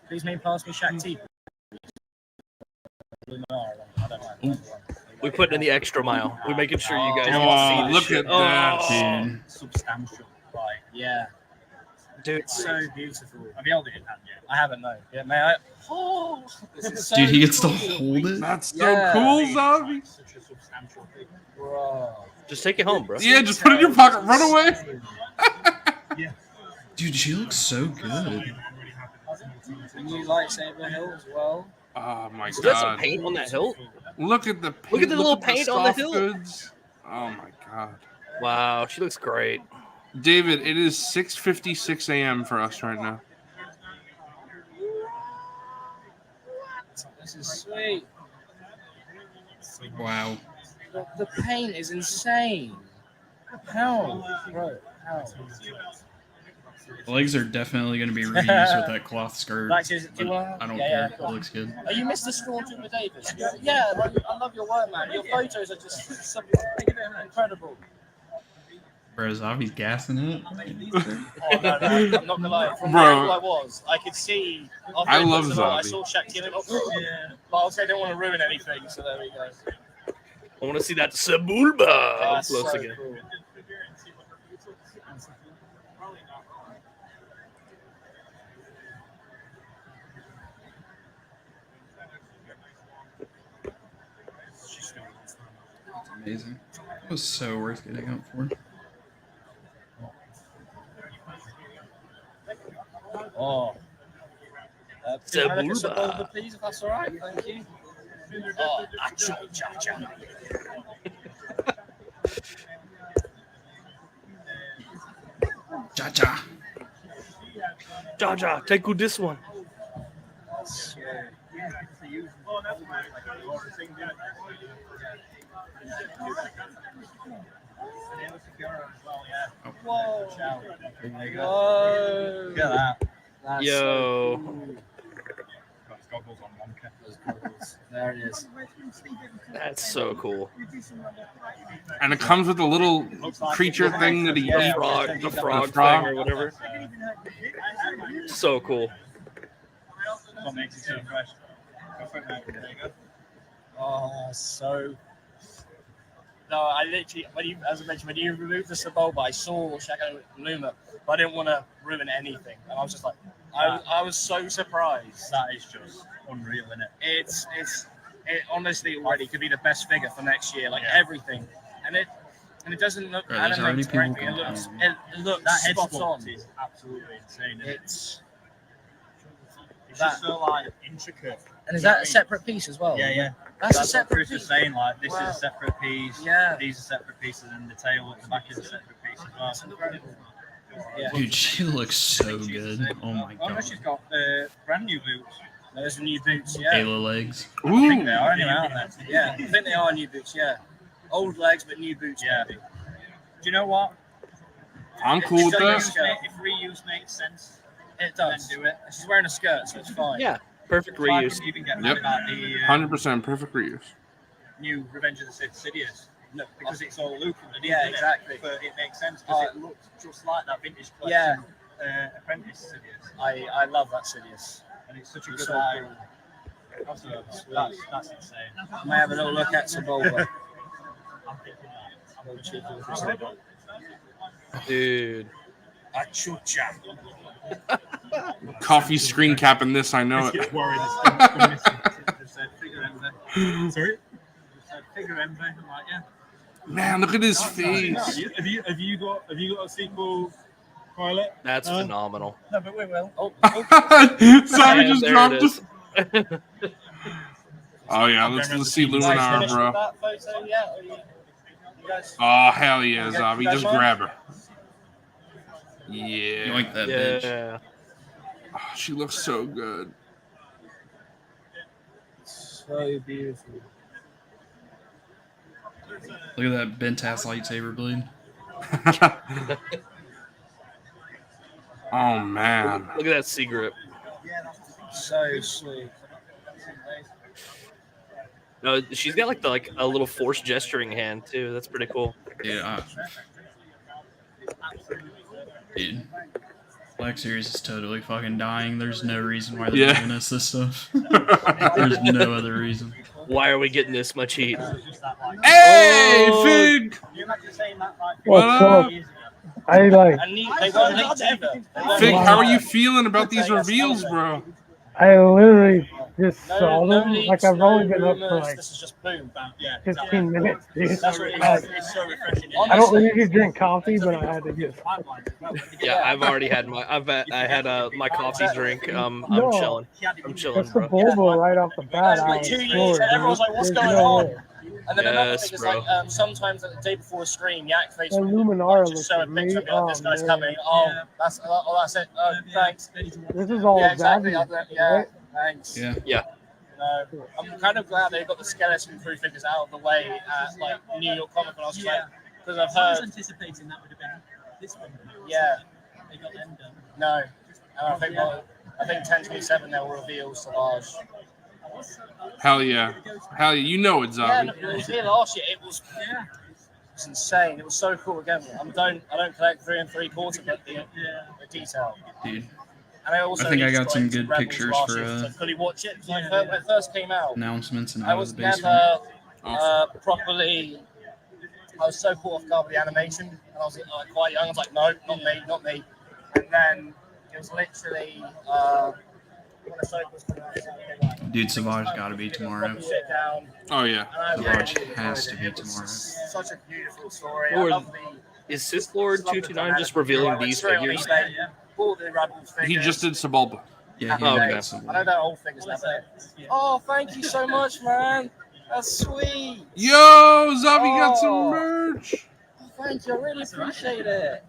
Please may pass me Shaak Ti. I don't know. We put in the extra mile. We're making sure you guys Oh, can see look this at shit. that. Dude. Substantial. Like, yeah. Dude, It's so beautiful. Have you held it in hand yet? I haven't, no. Yeah, may I? Oh, this is so Dude, he gets to cool. hold it. That's so Yeah. cool, Zavi. Such a substantial thing. Bro. just take it home, bro. Yeah, just put it in your pocket. Run away. Dude, she looks so good. And you lightsaber hill as well. Oh my Is that some god. paint on that hilt? Look at the paint. Look at the little paint on the scuff hill. goods. Oh my god. Wow, she looks great. David, it is 6:56 a.m. for us right now. This is sweet. Wow. The paint is insane. How? Bro, how? The legs are definitely going to be reused with that cloth skirt. Like, do you But wanna- I don't yeah, care. yeah. It looks good. Are you Mr. Snowtrooper Davis? Yeah, like, I love your work, man. Your photos are just incredible. Bro, Zavi's gassing it. Oh, no, I'm not gonna lie. From Bro. the angle I could see. I love I Zavi. saw Shaak Ti and I went, but also I don't want to ruin anything, so there we go. I want to see that Sebulba up That's close so again. cool. Amazing. It was so worth getting up for. Oh. Can I look at Sebulba, please, if that's all right? Thank you. Oh, acho, cha, cha. Cha-cha. Jaja, take good this one. Whoa. There you go. Whoa. Look at that. That's Yo. so cool. Got his goggles on Wonka. There it is. That's so cool. And it comes with a little creature thing that he The eats. frog frog. thing or whatever. So cool. What makes it so fresh? Go for it, mate. There you go. Oh, so. No, I literally, as I mentioned, when you removed the Sebulba, I saw Shaak and Luma, but I didn't want to ruin anything. And I was just like, I was so surprised. That is just unreal, isn't it? It honestly already could be the best figure for next year, like Yeah. everything. And it doesn't look Bro, there's already animated or people anything. It looks That head spot on. sculpt is absolutely insane. Isn't it? It's It's just so like intricate. and is You know that what I a mean? separate piece as well? Yeah, yeah. That's a what separate Chris was piece. saying. Like this Wow. is a separate piece. Yeah. These are separate pieces, and the tail at the back is a separate piece as well. That's incredible. Yeah. Dude, she looks so good. Oh my Oh no, god. she's got brand new boots. Those are new boots, yeah. Halo legs. I think Ooh. they are anyway, aren't they? Yeah, I think they are new boots, yeah. Old legs, but new boots, Yeah. maybe. Do you know what? I'm cool with that. If reuse makes sense, It then does. do it. She's wearing a skirt, so it's fine. Yeah, perfect So I reuse. couldn't even get mad Yep. about the 100% perfect reuse. new Revenge of the Sith Sidious. No, because it's all Luke underneath. Yeah, isn't it? exactly. But it makes sense because it looks just like that vintage collection Apprentice Sidious. I love that Sidious. And it's such a It's good so eye. cool. That's insane. I may have a little look at Sebulba. I'm thinking that. Dude. Achucha. Coffee screen capping this, I know it. Get worried. It's said figure envy. Sorry? It said figure envy. I'm like, yeah. Man, look at his face. Have you got a sequel pilot? That's phenomenal. No, but we will. Oh, Zavi And just there dropped it it. is. Oh yeah, let's see you guys Luminara, finished bro. with that photo yet? Or you guys... Oh hell yeah, You Zavi, guys just mind? grab her. You Yeah. like that bitch. Yeah. Oh, she looks so good. So beautiful. Look at that bent ass lightsaber blade. Oh man. Look at that sea grip. So sweet. No, she's got like a little force gesturing hand too. That's pretty cool. Yeah. Dude. Black Series is totally fucking dying. There's no reason why they're giving us this stuff. There's no other reason. Why are we getting this much heat? Hey, Oh. Fig! You imagine saying that like What up? years ago? I like. And they weren't leaked ever. Fig, how are you feeling about these reveals, bro? I literally just No, saw no them. leaks, Like I've no only been up for rumors. like This is just boom, bam. Yeah, 15 minutes, dude. That's what it Like, is. It's so refreshing. I don't usually drink coffee, but I had to get. Yeah, I've already had my I had my coffee drink. I'm No. chilling. I'm chilling, That's the bro. Sebulba right off the bat. I Like was 2 years, floored, and everyone's dude. like, "What's There's going no on?" way. And then another Yes, thing is bro. like sometimes the day before a stream, the activates That will Luminara just looks show a picture and be like, "This great. guy's Oh, coming." man. Oh, that's it. Oh, thanks. This is all Yeah, exactly. Zavi, Yeah, right? thanks. Yeah. Yeah. I'm kind of glad they got the skeleton crew figures out of the way at like New York Comic Con. I was just like, because I've I was heard. anticipating that would have been this one. Yeah. They got them done. No. And I think 1027 there will reveal Savage. Hell yeah. Hell yeah. You know it's Yeah, Zavi. it was here last year. It was insane. It was so cool. Again, I don't collect 3 3/4, but the detail. Dude. And I also think I need to got some into good Rebels pictures last for, year to fully watch it. When it first came out, Announcements and I out of was the basement. never properly. I was so caught off guard with the animation, and I was like, quite young. I was like, no, not me. And then it was literally when the soap was coming out. Dude, Savage got to be tomorrow. Sit down. Oh yeah. Savage has to be tomorrow. Such a beautiful story. Or I love the. Is Sith Lord 229 just revealing these figures? Bought the Rebels He figures. just did Sebulba. Yeah, he Oh, okay. got some. I know they're old figures now. Oh, thank you so much, man. That's sweet. Yo, Zavi got some merch. Thank you. I really appreciate it.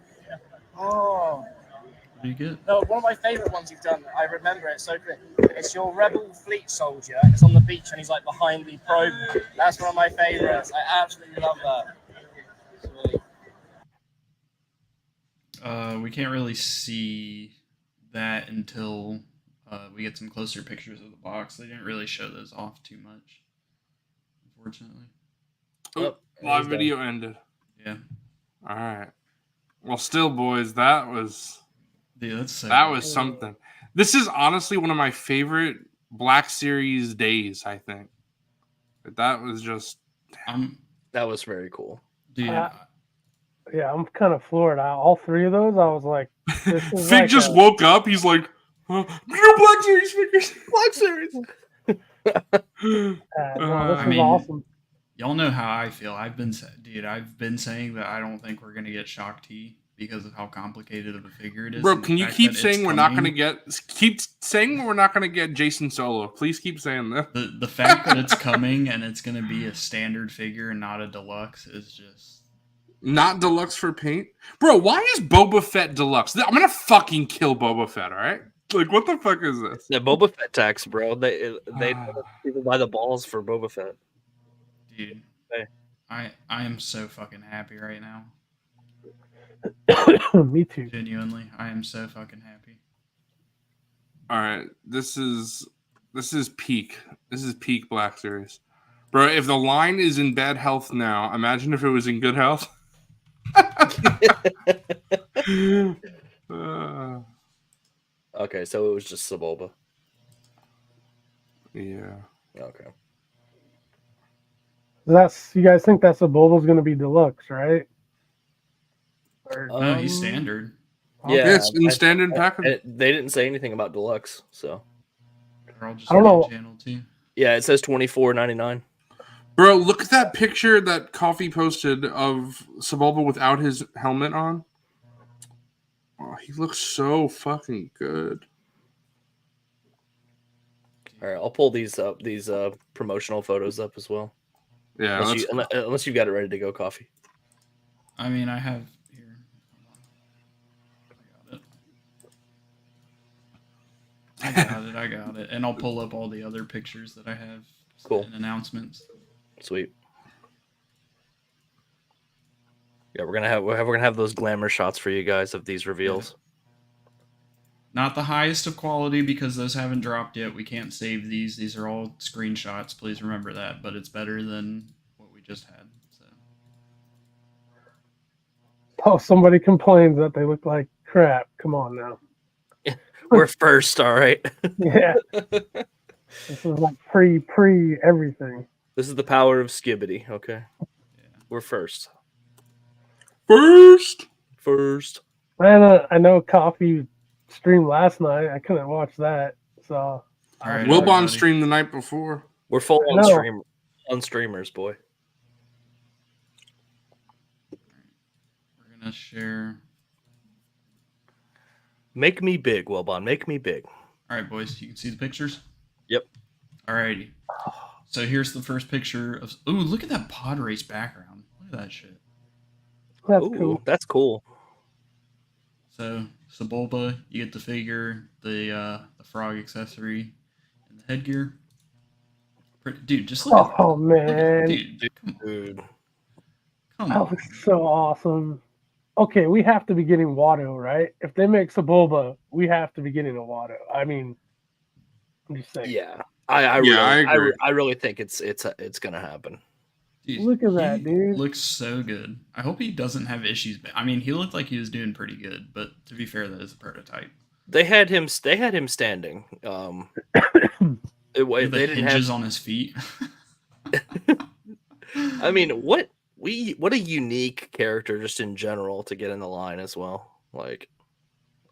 Oh. What do you get? No, one of my favorite ones you've done. I remember it so good. It's your Rebel fleet soldier. It's on the beach and he's like behind the probe. That's one of my favorites. I absolutely love that. Sweet. We can't really see that until we get some closer pictures of the box. They didn't really show those off too much, unfortunately. Oh, live video ended. Yeah. All right. Well, still, boys, that was Dude, that's so that good. was something. This is honestly one of my favorite Black Series days. I think that was just. That was very cool. Dude, Yeah, I'm kind of floored. All 3 of those, I was like, this is Fig like just woke up. He's like, "New Black Series figures, Black Series." no, this I is mean, awesome. y'all know how I feel. I've been saying that I don't think we're gonna get Shaak Ti because of how complicated of a figure it is. Bro, and the can you fact keep that saying it's we're not coming. gonna get Jason Solo? Please keep saying that. The fact that it's coming and it's gonna be a standard figure and not a deluxe is just. Not deluxe for paint, bro. Why is Boba Fett deluxe? I'm gonna fucking kill Boba Fett. All right, like what the fuck is this? Yeah, Boba Fett tax, bro. They people buy the balls for Boba Fett. Dude, Hey. I am so fucking happy right now. Me too. Genuinely, I am so fucking happy. All right, this is peak. This is peak Black Series, bro. If the line is in bad health now, imagine if it was in good health. Okay, so it was just Sebulba. Yeah. Okay. You guys think that Sebulba's going to be deluxe, right? Or, No, he's standard. Yeah, it's in standard package. They didn't say anything about deluxe, so They're all just I don't know. channel too. yeah, it says $24.99. Bro, look at that picture that Coffee posted of Sebulba without his helmet on. Oh, he looks so fucking good. All right, I'll pull these up, these promotional photos up as well. Yeah, unless you've got it ready to go, Coffee. I mean, I have here. I got it. And I'll pull up all the other pictures that I have. Cool. And announcements. Sweet. Yeah, we're gonna have those glamour shots for you guys of these reveals. Not the highest of quality because those haven't dropped yet. We can't save these. These are all screenshots. Please remember that. But it's better than what we just had. So. Oh, somebody complains that they look like crap. Come on now. We're first, all right. Yeah. This is like pre everything. This is the power of Skibbity. Okay. Yeah. We're first. First. Man, I know Coffee streamed last night. I couldn't watch that. So All right, Wilbon everybody. streamed the night before. We're full I on know. streamers, boy. We're gonna share. Make me big, Wilbon. Make me big. All right, boys, you can see the pictures. Yep. All righty. So here's the first picture of. Ooh, look at that pod race background. Look at that shit. That's Ooh, cool. that's cool. So Sebulba, you get the figure, the frog accessory, and the headgear. Dude, just look at. Oh man, Dude, Dude. come that on. was so awesome. Okay, we have to be getting Watto, right? If they make Sebulba, we have to be getting a Watto. I mean, I'm just saying. Yeah. I really think it's gonna happen. Dude, Look at that, he dude. Looks so good. I hope he doesn't have issues. I mean, he looked like he was doing pretty good, but to be fair, that is a prototype. They had him standing. They The didn't hinges have. on his feet. I mean, what a unique character just in general to get in the line as well. Like,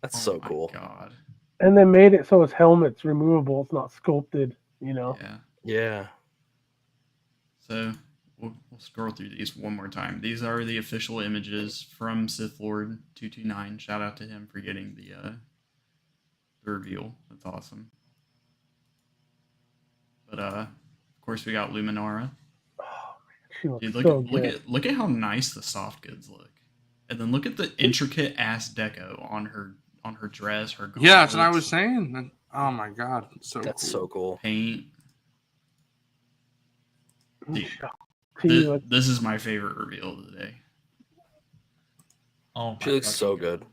that's so cool. God. And they made it so his helmet's removable. It's not sculpted, you know? Yeah. Yeah. So we'll scroll through these one more time. These are the official images from Sith Lord 229. Shout out to him for getting the reveal. That's awesome. But of course we got Luminara. She looks Dude, so good. look at how nice the soft goods look. And then look at the intricate ass deco on her dress, her gauntlets. Yeah, that's what I was saying. Oh my god, That's so cool. Paint. Dude, She this is my favorite reveal of the day. Oh, She looks so good.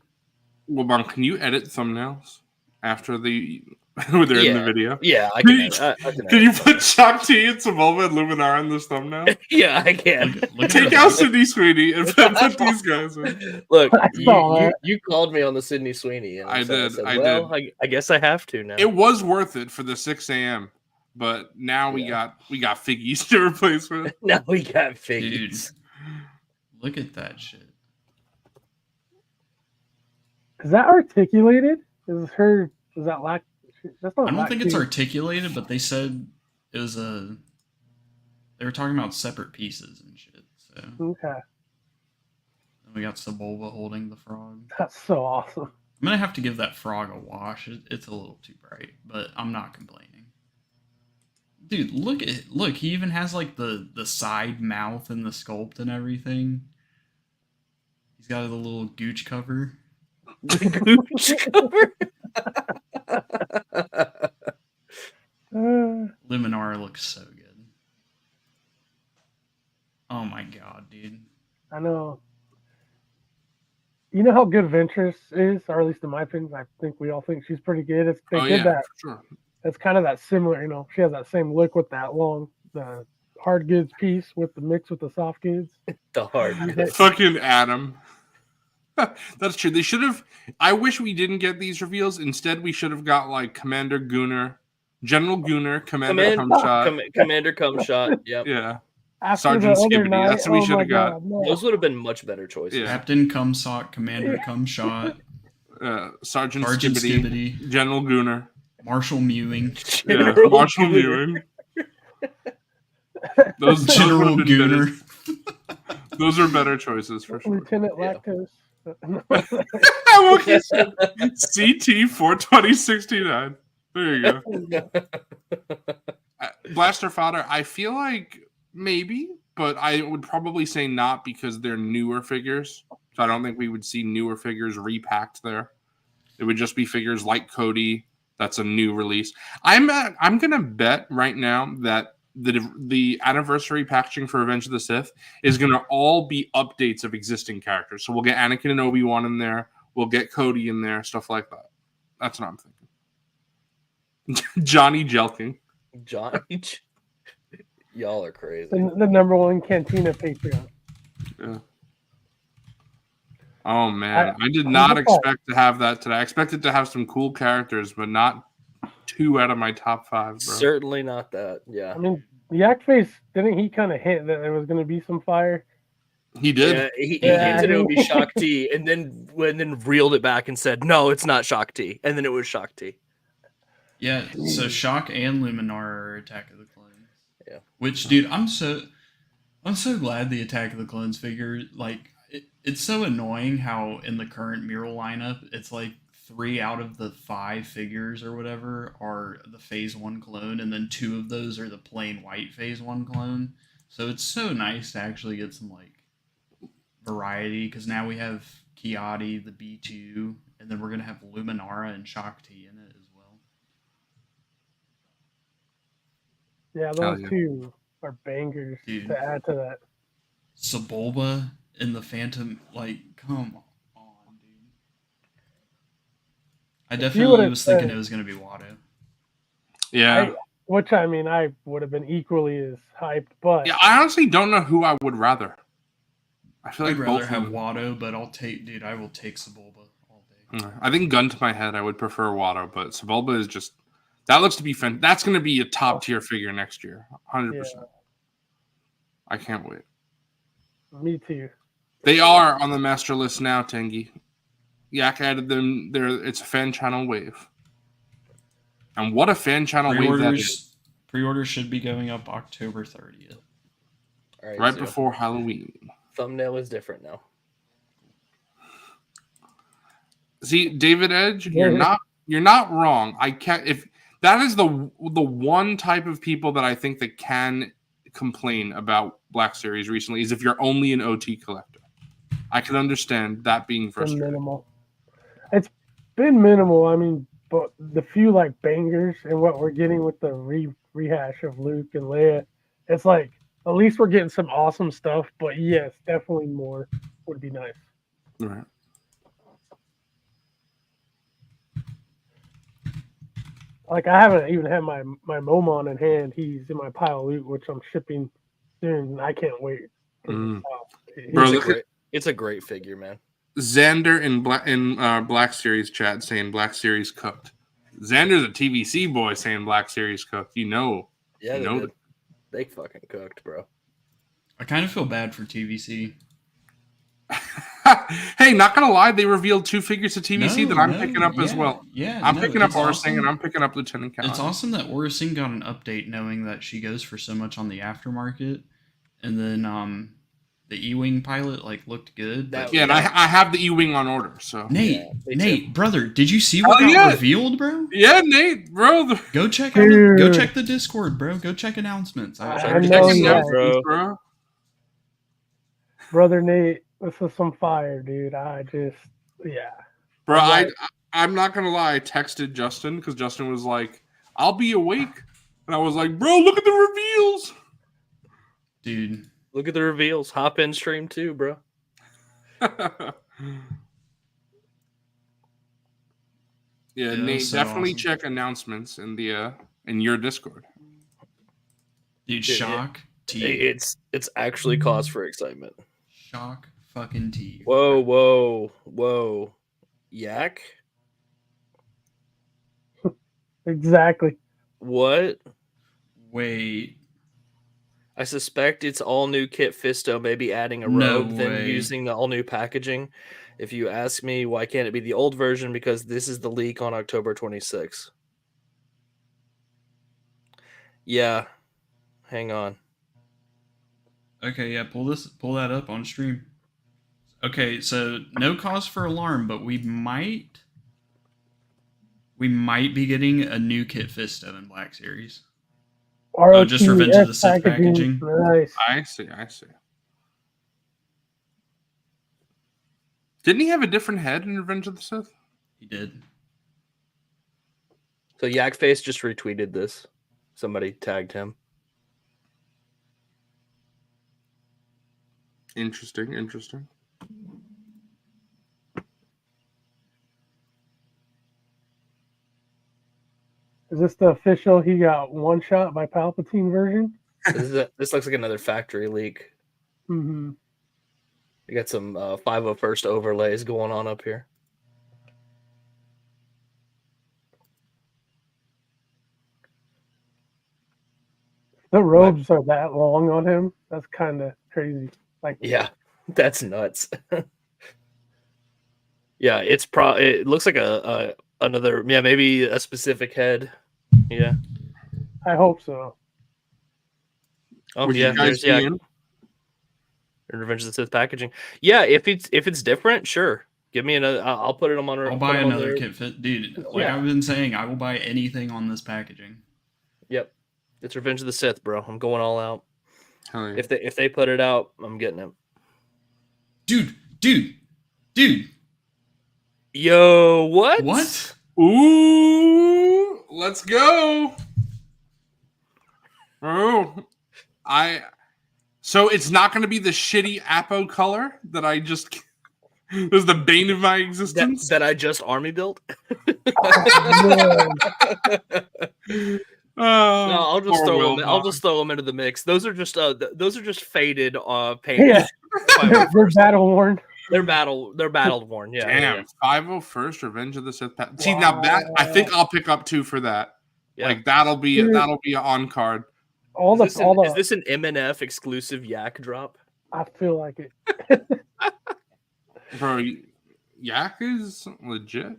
Wilbon, can you edit thumbnails after when they're in the video? Yeah, I Can can. you, can you put Shaak Ti and Sebulba and Luminara in this thumbnail? Yeah, I can. Look Take out Sydney Sweeney and put these guys in. Look, I saw that. you called me on the Sydney Sweeney, and I so did, said, I well, I guess I have to now. It was worth it for the 6 a.m. But now we got figgies to replace with. Now we got Dude, figures. look at that shit. Is that articulated? Is that lack? That's not. I don't lack think it's tea. articulated, but they said it was they were talking about separate pieces and shit. So Okay, and we got Sebulba holding the frog. that's so awesome. I'm gonna have to give that frog a wash. It's a little too bright, but I'm not complaining. Dude, look! He even has like the side mouth and the sculpt and everything. He's got a little gooch cover. Gooch cover. Luminara looks so good. Oh my god, dude! I know. You know how good Ventress is, or at least in my opinion, I think we all think she's pretty good. They did that. For sure. It's kind of that similar, you know. She has that same look with that the hard goods piece with the mix with the soft goods. The hard goods. Fucking Adam. That's true. They should have. I wish we didn't get these reveals. Instead, we should have got like Commander Gunner, General Gunner, Commander Cumshot. Commander Cumshot. Yep. Yeah. After Sergeant the other Skibbity. night, That's what we oh should my have got. God, no. Those would have been much better choices. Yeah. Captain Cumsock, Commander Cumshot, Sergeant Sergeant Skibbity, Skibbity, General Gunner, Marshal Mewing, yeah, Marshal Mewing. Those General would've been Gunner. better. Those are better choices for sure. Lieutenant Yeah. Lactose. CT 42069. There you go. Blaster fodder, I feel like maybe, but I would probably say not because they're newer figures. So I don't think we would see newer figures repacked there. It would just be figures like Cody. That's a new release. I'm gonna bet right now that the anniversary packaging for Revenge of the Sith is gonna all be updates of existing characters. So we'll get Anakin and Obi-Wan in there. We'll get Cody in there, stuff like that. That's what I'm thinking. Johnny Jelking. Johnny. Y'all are crazy. The #1 Cantina Patreon. Yeah. Oh man, I did not expect to have that today. I expected to have some cool characters, but not 2 out of my top 5, bro. Certainly not that. Yeah. I mean, Yak Face, didn't he kind of hint that there was going to be some fire? He did. Yeah, he hinted it would be Shaak Ti, and then reeled it back and said, "No, it's not Shaak Ti," and then it was Shaak Ti. Yeah, so Shaak and Luminara are Attack of the Clones. Yeah. Which, dude, I'm so glad the Attack of the Clones figure, like, it's so annoying how in the current mural lineup, it's like 3 out of the 5 figures or whatever are the Phase 1 clone, and then 2 of those are the plain white Phase 1 clone. So it's so nice to actually get some, like, variety, because now we have Kiadi, the B2, and then we're going to have Luminara and Shaak Ti in it as well. Yeah, those two are bangers Dude. to add to that. Sebulba and the Phantom, like, come on, dude. I definitely was thinking it was going to be Watto. Yeah. I mean, I would have been equally as hyped, but yeah, I honestly don't know who I would rather. I feel like I'd rather both have Watto, but I will take Sebulba all day. I think gun to my head, I would prefer Watto, but Sebulba is just that looks to be fun. That's going to be a top tier figure next year, 100%. Yeah. I can't wait. Me too. They are on the master list now, Tengi. Yak added them there. It's a fan channel wave. And what a fan channel wave that is. Pre-orders should be going up October 30th. All right before Halloween. Thumbnail is different now. See, David Edge, you're not wrong. I can't if that is the one type of people that I think that can complain about Black Series recently is if you're only an OT collector. I can understand that being frustrating. Minimal. It's been minimal. I mean, but the few like bangers and what we're getting with the rehash of Luke and Leia, it's like at least we're getting some awesome stuff. But yes, definitely more would be nice. Right. Like I haven't even had my Momon in hand. He's in my pile of loot, which I'm shipping soon. I can't wait. It's a great figure, man. Xander in Black Series chat saying Black Series cooked. Xander's a TVC boy saying Black Series cooked. Yeah, did. They fucking cooked, bro. I kind of feel bad for TVC. Hey, not gonna lie, they revealed 2 figures of TVC that I'm picking up as well. Yeah, I'm picking up Aurasing awesome. and I'm picking up Lieutenant Cal. It's awesome that Aurasing got an update, knowing that she goes for so much on the aftermarket, and then the E-wing pilot looked good. And I have the E-wing on order. So Nate, brother, did you see what got revealed, bro? Yeah, Nate, bro. Go check go check the Discord, bro. Go check announcements. I know, bro. Brother Nate, this is some fire, dude. Bro, I'm not gonna lie. I texted Justin because Justin was like, "I'll be awake," and I was like, "Bro, look at the reveals, dude." Look at the reveals. Hop in stream too, bro. Yeah, Nate, so definitely awesome. Check announcements in the in your Discord. Dude, Shaak Ti. It's actually cause for excitement. Shaak fucking Ti. Whoa. Yak? Exactly. What? Wait. I suspect it's all new kit Fisto, maybe adding a robe, then using the all new packaging. If you ask me, why can't it be the old version? Because this is the leak on October 26th. Yeah. Hang on. Okay, yeah, pull that up on stream. Okay, so no cause for alarm, but we might be getting a new kit Fisto in Black Series. ROTS just Revenge of the Sith packaging. Nice. I see. Didn't he have a different head in Revenge of the Sith? He did. So Yakface just retweeted this. Somebody tagged him. Interesting. Is this the official he got one shot by Palpatine version? This looks like another factory leak. Mm-hmm. You got some 501st overlays going on up here. The robes are that long on him. That's kind of crazy. Yeah, that's nuts. Yeah, it looks like another maybe a specific head Yeah. I hope so. Oh Would yeah. you guys There's be in? Revenge of the Sith packaging. Yeah, if it's different, sure. Give me another. I'll put it on. I'll put buy them on another there. kit fit, dude. Like Yeah. I've been saying, I will buy anything on this packaging. Yep. It's Revenge of the Sith, bro. I'm going all out. Hell yeah. If they put it out, I'm getting it. Dude. Yo, what? What? Ooh, let's go. Oh, so it's not going to be the shitty Apo color that I just was the bane of my existence. That I just army built. No, I'll just throw them. I'll just throw them into the mix. Those are just faded paint. Yeah. They're battle worn. They're battle worn. Yeah. Damn, Yeah. 501st Revenge of the Sith. See, now that I think I'll pick up 2 for that. Yeah. Like that'll be an on card. Is this an MNF exclusive yak drop? I feel like it. Bro, yak is legit.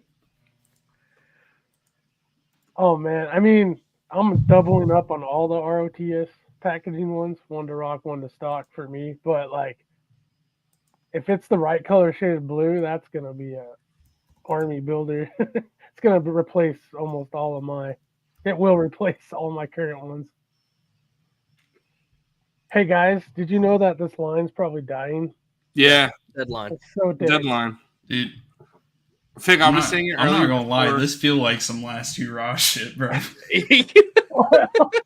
Oh man, I mean, I'm doubling up on all the ROTS packaging ones, one to rock, one to stock for me. But like, if it's the right color shaded blue, that's gonna be a army builder. It's gonna replace almost all of my. It will replace all my current ones. Hey guys, did you know that this line's probably dying? Yeah. Deadline. It's so dead. Deadline. Dude. Fig, I was saying it earlier. I'm not gonna lie, this feel like some last 2 raw shit, bro.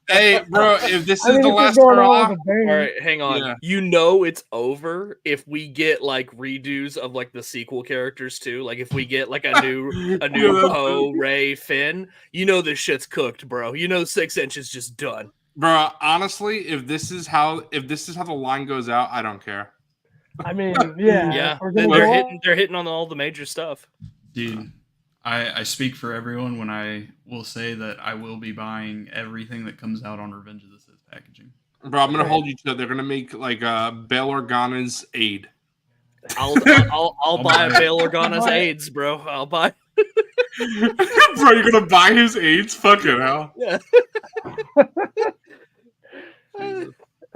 Hey, bro, if this is the last raw, all right, hang on. Yeah. You know it's over if we get like redos of like the sequel characters too. Like if we get like a new Poe, Rey, Finn. You know this shit's cooked, bro. You know 6 inches just done. Bro, honestly, if this is how the line goes out, I don't care. I mean, yeah. Yeah. We're They're hitting on all the major stuff. Dude, I speak for everyone when I will say that I will be buying everything that comes out on Revenge of the Sith packaging. Bro, I'm gonna hold you to it. They're gonna make like Bail Organa's aid. I'll buy Bail Organa's aids, bro. I'll buy. Bro, you're gonna buy his aids? Fucking hell. Yeah.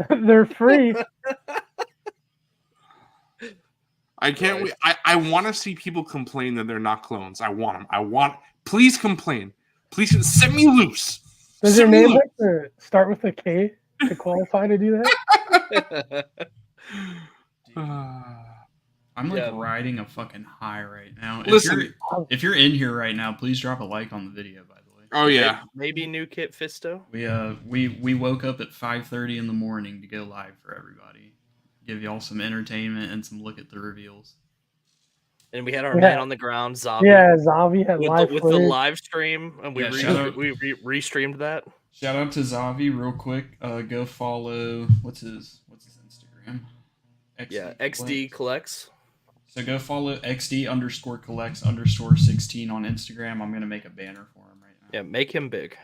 They're free. I can't wait. I want to see people complain that they're not clones. I want them. Please complain. Please send me loose. Does your name have to start with a K to qualify to do that? I'm like riding a fucking high right now. Listen, if you're in here right now, please drop a like on the video, by the way. Oh yeah. Maybe new kit Fisto. We woke up at 5:30 in the morning to go live for everybody. Give y'all some entertainment and some look at the reveals. And we had our man on the ground, Zavi. Yeah, Zavi had with the live stream, and we restreamed that. Shout out to Zavi real quick. Go follow what's his Instagram? XD Collects. So go follow XD_collects_16 on Instagram. I'm gonna make a banner for him right now. Yeah, make him big.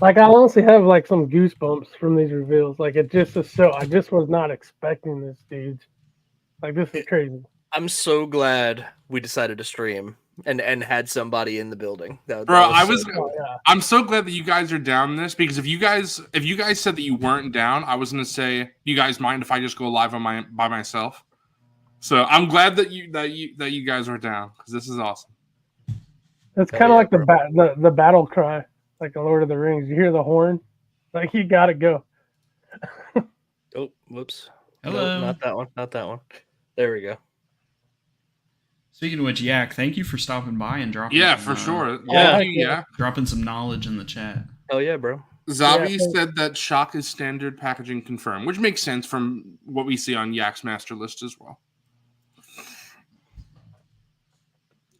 Like I honestly have like some goosebumps from these reveals. Like it just is so. I just was not expecting this, dude. Like this is crazy. I'm so glad we decided to stream and had somebody in the building. I'm so glad that you guys are down this because if you guys said that you weren't down, I was gonna say, you guys mind if I just go live by myself? So I'm glad that you guys are down because this is awesome. It's kind of like the battle cry, like the Lord of the Rings. You hear the horn, like you gotta go. Oh, whoops! Hello, nope, not that one. There we go. Speaking of which, Yak, thank you for stopping by and dropping. Yeah, for sure. Yeah, dropping some knowledge in the chat. Hell yeah, bro. Zavi said that Shaak is standard packaging confirmed, which makes sense from what we see on Yak's master list as well.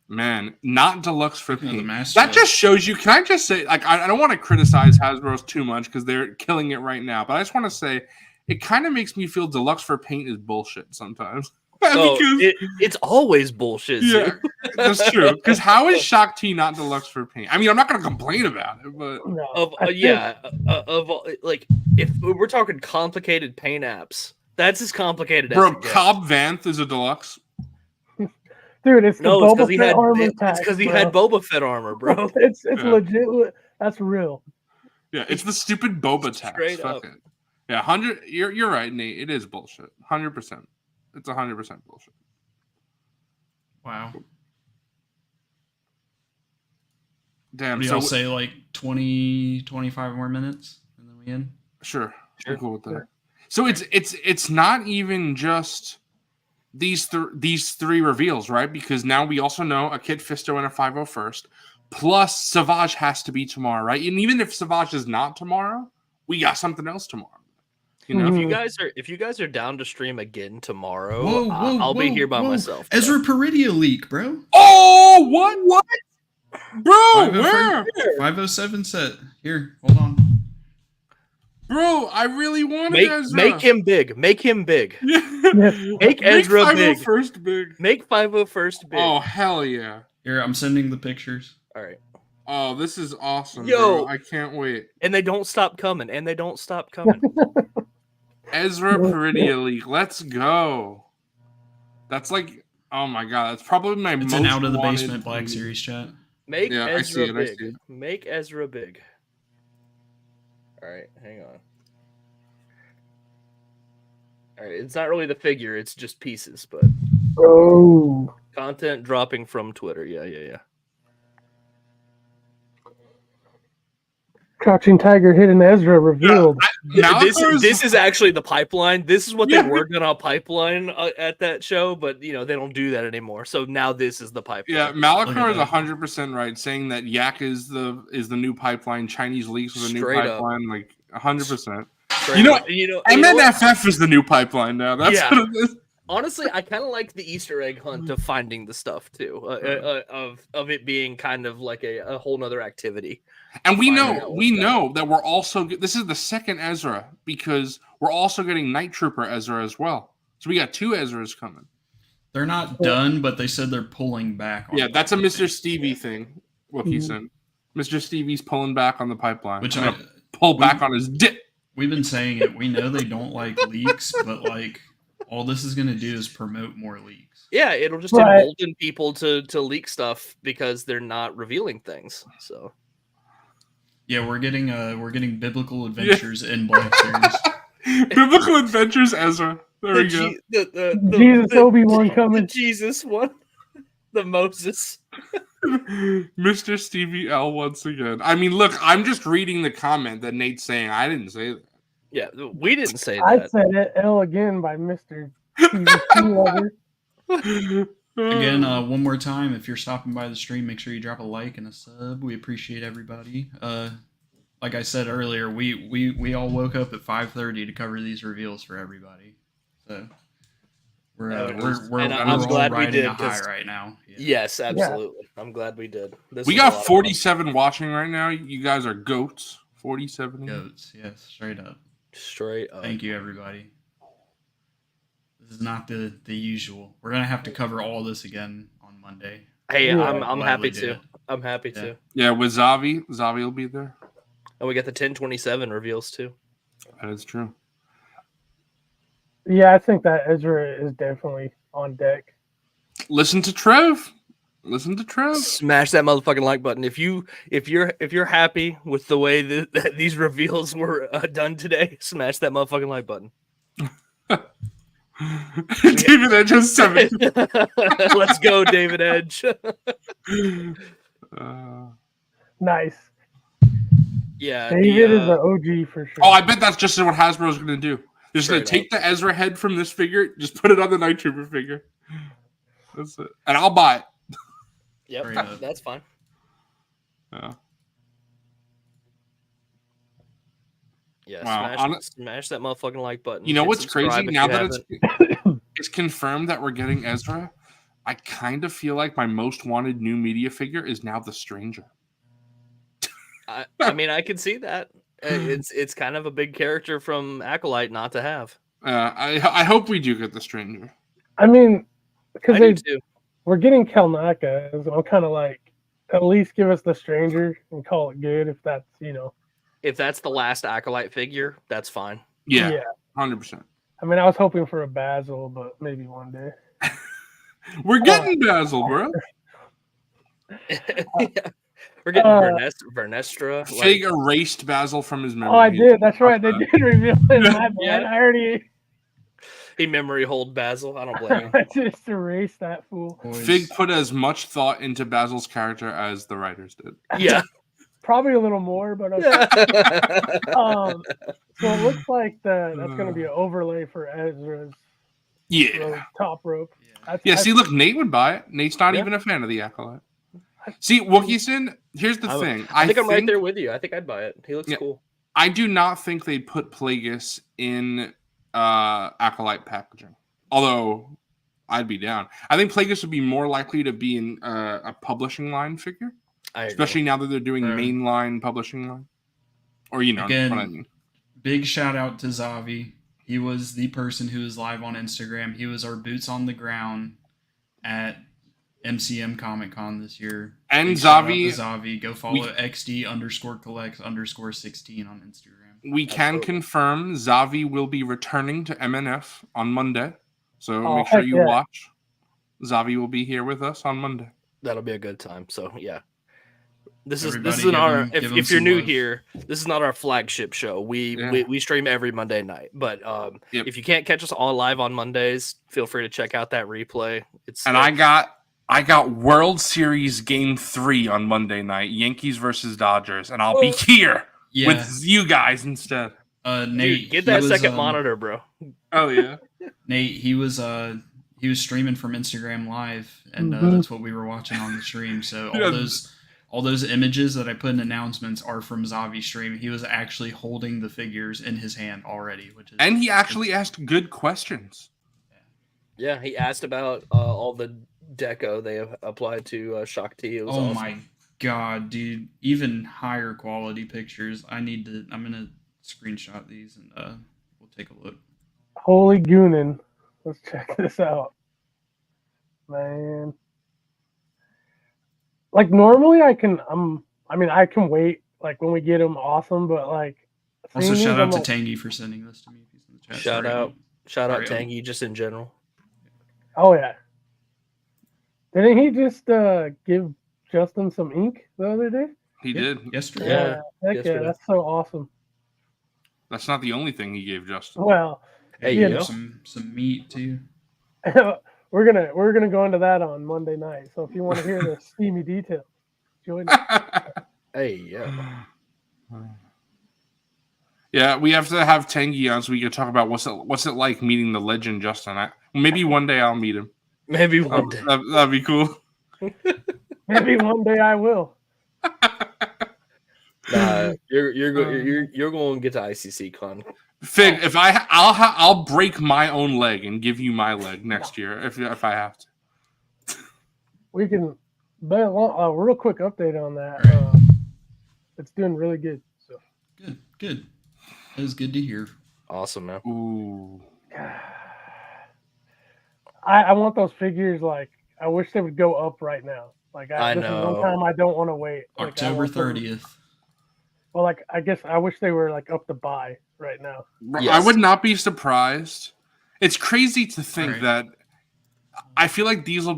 Man, not deluxe for paint. That just shows you. Can I just say, like, I don't want to criticize Hasbro's too much because they're killing it right now, but I just want to say it kind of makes me feel deluxe for paint is bullshit sometimes. Oh, it's always bullshit. Yeah, that's true. Because how is Shaak Ti not deluxe for paint? I mean, I'm not going to complain about it, but like if we're talking complicated paint apps, that's as complicated as Bro, Cobb Vanth is a deluxe. Dude, it's the No, it's Boba because he Fett had armor it's pack, because he bro. had Boba Fett armor, bro. It's Yeah. legit. That's real. Yeah, it's the stupid Boba tax. Straight Fuck up. it. Yeah, 100. You're right, Nate. It is bullshit. 100%. It's 100% bullshit. Wow. Damn. What do So y'all say, like 20, 25 more minutes, and then we end? Sure. I'm cool with that. So it's not even just these three reveals, right? Because now we also know a Kid Fisto and a 501st, plus Savage has to be tomorrow, right? And even if Savage is not tomorrow, we got something else tomorrow. You know, If you guys are down to stream again tomorrow, Whoa, I'll be here by myself. Bro. Ezra Peridia leak, bro. Oh, what, bro? Where? 507 set. Here, hold on. Bro, I really want Ezra. Make him big. Make him big. Make Ezra big. First big. Make 501st big. Oh, hell yeah. Here, I'm sending the pictures. All right. Oh, this is awesome, Yo, bro. I can't wait. And they don't stop coming. Ezra Peridia leak. Let's go. That's like, oh my god, that's probably my It's most an out of the wanted basement Black movie. Series chat. Make Yeah, I see Ezra it, I big. see it. Make Ezra big. All right, hang on. All right, it's not really the figure; it's just pieces, but Oh, content dropping from Twitter. Yeah. Crouching Tiger, Hidden Ezra revealed. This is actually the pipeline. This is what they were gonna pipeline at that show, but they don't do that anymore. So now this is the pipeline. Yeah, Malachar is 100% right, saying that Yak is the new pipeline. Chinese leaks are the new Straight up. pipeline, like 100%. What? MNFF is the new pipeline now. That's Yeah. what it is. Honestly, I kind of like the Easter egg hunt of finding the stuff too, of it being kind of like a whole nother activity. And we know that we're also this is the second Ezra because we're also getting Night Trooper Ezra as well. So we got 2 Ezras coming. They're not done, but they said they're pulling back. Yeah, that's a Mr. Stevie thing. What he said, Mr. Stevie's pulling back on the pipeline. Which I pull back on his dick. We've been saying it. We know they don't like leaks, but like all this is going to do is promote more leaks. Yeah, it'll just embolden people to leak stuff because they're not revealing things. So. Yeah, we're getting biblical adventures in Black Series. Biblical adventures, Ezra. There we go. Jesus Obi-Wan coming. The Jesus one. The Moses. Mr. Stevie L once again. I mean, look, I'm just reading the comment that Nate's saying. I didn't say that. Yeah, we didn't say that. I said it. L again by Mr. TVC Lover. Again, one more time, if you're stopping by the stream, make sure you drop a like and a sub. We appreciate everybody. Like I said earlier, we all woke up at 5:30 to cover these reveals for everybody. So we're I'm glad we did a high right now. Yeah. Yes, absolutely. Yeah. I'm glad we did. We got 47 watching right now. You guys are goats. 47 goats. Yes, straight up. Straight up. Thank you, everybody. This is not the usual. We're gonna have to cover all this again on Monday. Hey, I'm happy to. I'm happy to. Yeah, with Zavi will be there. And we got the 1027 reveals too. That is true. Yeah, I think that Ezra is definitely on deck. Listen to Trev. Smash that motherfucking like button if you're happy with the way that these reveals were done today. Smash that motherfucking like button. David Edge has 7. Let's go, David Edge. Nice. Yeah, David is an OG for sure. Oh, I bet that's just what Hasbro's going to do. They're just going to take the Ezra head from this figure, just put it on the Night Trooper figure. That's it. And I'll buy it. Yep, that's fine. Yeah, wow. Smash that motherfucking like button. You know what's crazy? Now that it's confirmed that we're getting Ezra, I kind of feel like my most wanted new media figure is now the Stranger. I mean, I can see that. It's kind of a big character from Acolyte not to have. I hope we do get the Stranger. I mean, because we're getting Kalnaka, so I'm kind of like, at least give us the Stranger and call it good. If that's if that's the last Acolyte figure, that's fine. Yeah, 100%. I mean, I was hoping for a Basil, but maybe one day. We're getting Basil, bro. We're getting Vernestra. Fig erased Basil from his memory. Oh, I did. That's right. They did reveal it. My bad. Yeah. I already He memory hold Basil. I don't blame him. I just erased that fool. Fig put as much thought into Basil's character as the writers did. Yeah. Probably a little more, but okay. So it looks like that's going to be an overlay for Ezra's top rope. See, look, Nate would buy it. Nate's not even a fan of the Acolyte. See, Wookieson, here's the thing. I think I'm right there with you. I think I'd buy it. He looks cool. I do not think they'd put Plagueis in Acolyte packaging. Although, I'd be down. I think Plagueis would be more likely to be in a publishing line figure. Especially now that they're doing mainline publishing line. Or, Again, what I mean. Big shout out to Zavi. He was the person who was live on Instagram. He was our boots on the ground at MCM Comic Con this year. And Big shout out to Zavi. Zavi. Go follow XD_collects_16 on Instagram. We can confirm Zavi will be returning to MNF on Monday. So make sure you watch. Zavi will be here with us on Monday. That'll be a good time. So, yeah. This isn't our if you're new here, this is not our flagship show. We stream every Monday night. But if you can't catch us all live on Mondays, feel free to check out that replay. I got World Series Game 3 on Monday night, Yankees versus Dodgers, and I'll be here with you guys instead. Nate, get that second monitor, bro. Oh yeah. Nate, he was streaming from Instagram Live, and that's what we were watching on the stream. So all those images that I put in announcements are from Zavi's stream. He was actually holding the figures in his hand already, and he actually asked good questions. Yeah, he asked about all the deco they have applied to Shaak Ti. Awesome. My god, dude! Even higher quality pictures. I'm gonna screenshot these and we'll take a look. Holy Goonin. Let's check this out. Man. Like normally I can wait like when we get them awesome, but like also shout out to Tangy for sending this to me. If he's in the chat. Shout out Tangy just in general. Oh yeah. Didn't he just give Justin some ink the other day? He did yesterday. Yeah, that's so awesome. That's not the only thing he gave Justin. Well, some meat too. We're gonna go into that on Monday night. So if you want to hear the steamy details, join us. Yeah, we have to have Tangy on so we can talk about what's it like meeting the legend Justin. Maybe one day I'll meet him. Maybe one day. That'd be cool. Maybe one day I will. Nah, you're going to get to ICC Con. Fig, if I'll break my own leg and give you my leg next year if I have to. We can. Real quick update on that. It's doing really good. So good. That was good to hear. Awesome, man. Ooh. I want those figures. Like I wish they would go up right now. Like this is one time I don't want to wait. October 30th. Well, like I guess I wish they were like up to buy right now. Yes. I would not be surprised. It's crazy to think that I feel like these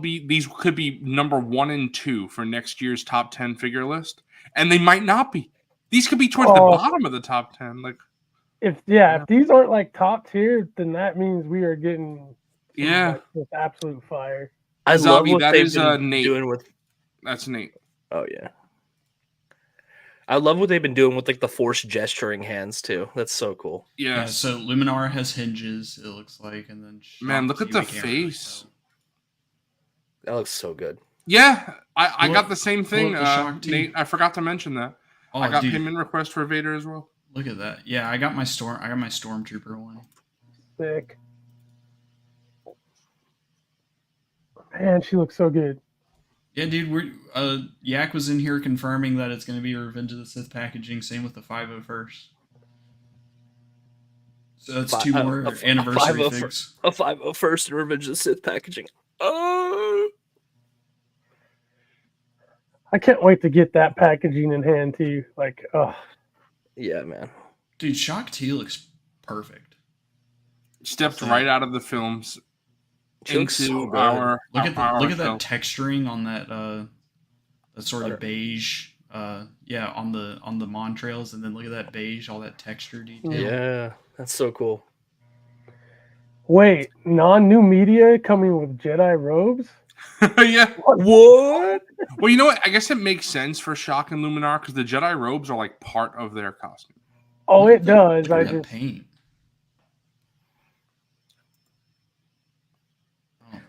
could be number 1 and 2 for next year's top 10 figure list, and they might not be. These could be towards the bottom of the top 10. Like, if these aren't like top tier, then that means we are getting like, with absolute fire. I love what that they've is been Nate. doing with. That's Nate. Oh yeah. I love what they've been doing with like the force gesturing hands too. That's so cool. Yeah. So Luminara has hinges. It looks like, and then man, look at the face. That looks so good. Yeah, I got the same thing. Nate, I forgot to mention that. I got payment request for Vader as well. Look at that. Yeah, I got my Stormtrooper one. Sick. Man, she looks so good. Yeah, dude. Yak was in here confirming that it's going to be a Revenge of the Sith packaging. Same with the 501st. So that's 2 more anniversary figs. A 501st and Revenge of the Sith packaging. Oh. I can't wait to get that packaging in hand too. Like, yeah, man. Dude, Shaak Ti looks perfect. Stepped right out of the films. She looks into so good. our Look at our that show. texturing on that sort of beige. On the Montrails, and then look at that beige, all that texture detail. Yeah, that's so cool. Wait, non-new media coming with Jedi robes? Yeah. What? Well, you know what? I guess it makes sense for Shaak and Luminar because the Jedi robes are like part of their costume. Oh, it does. Look I at that just paint.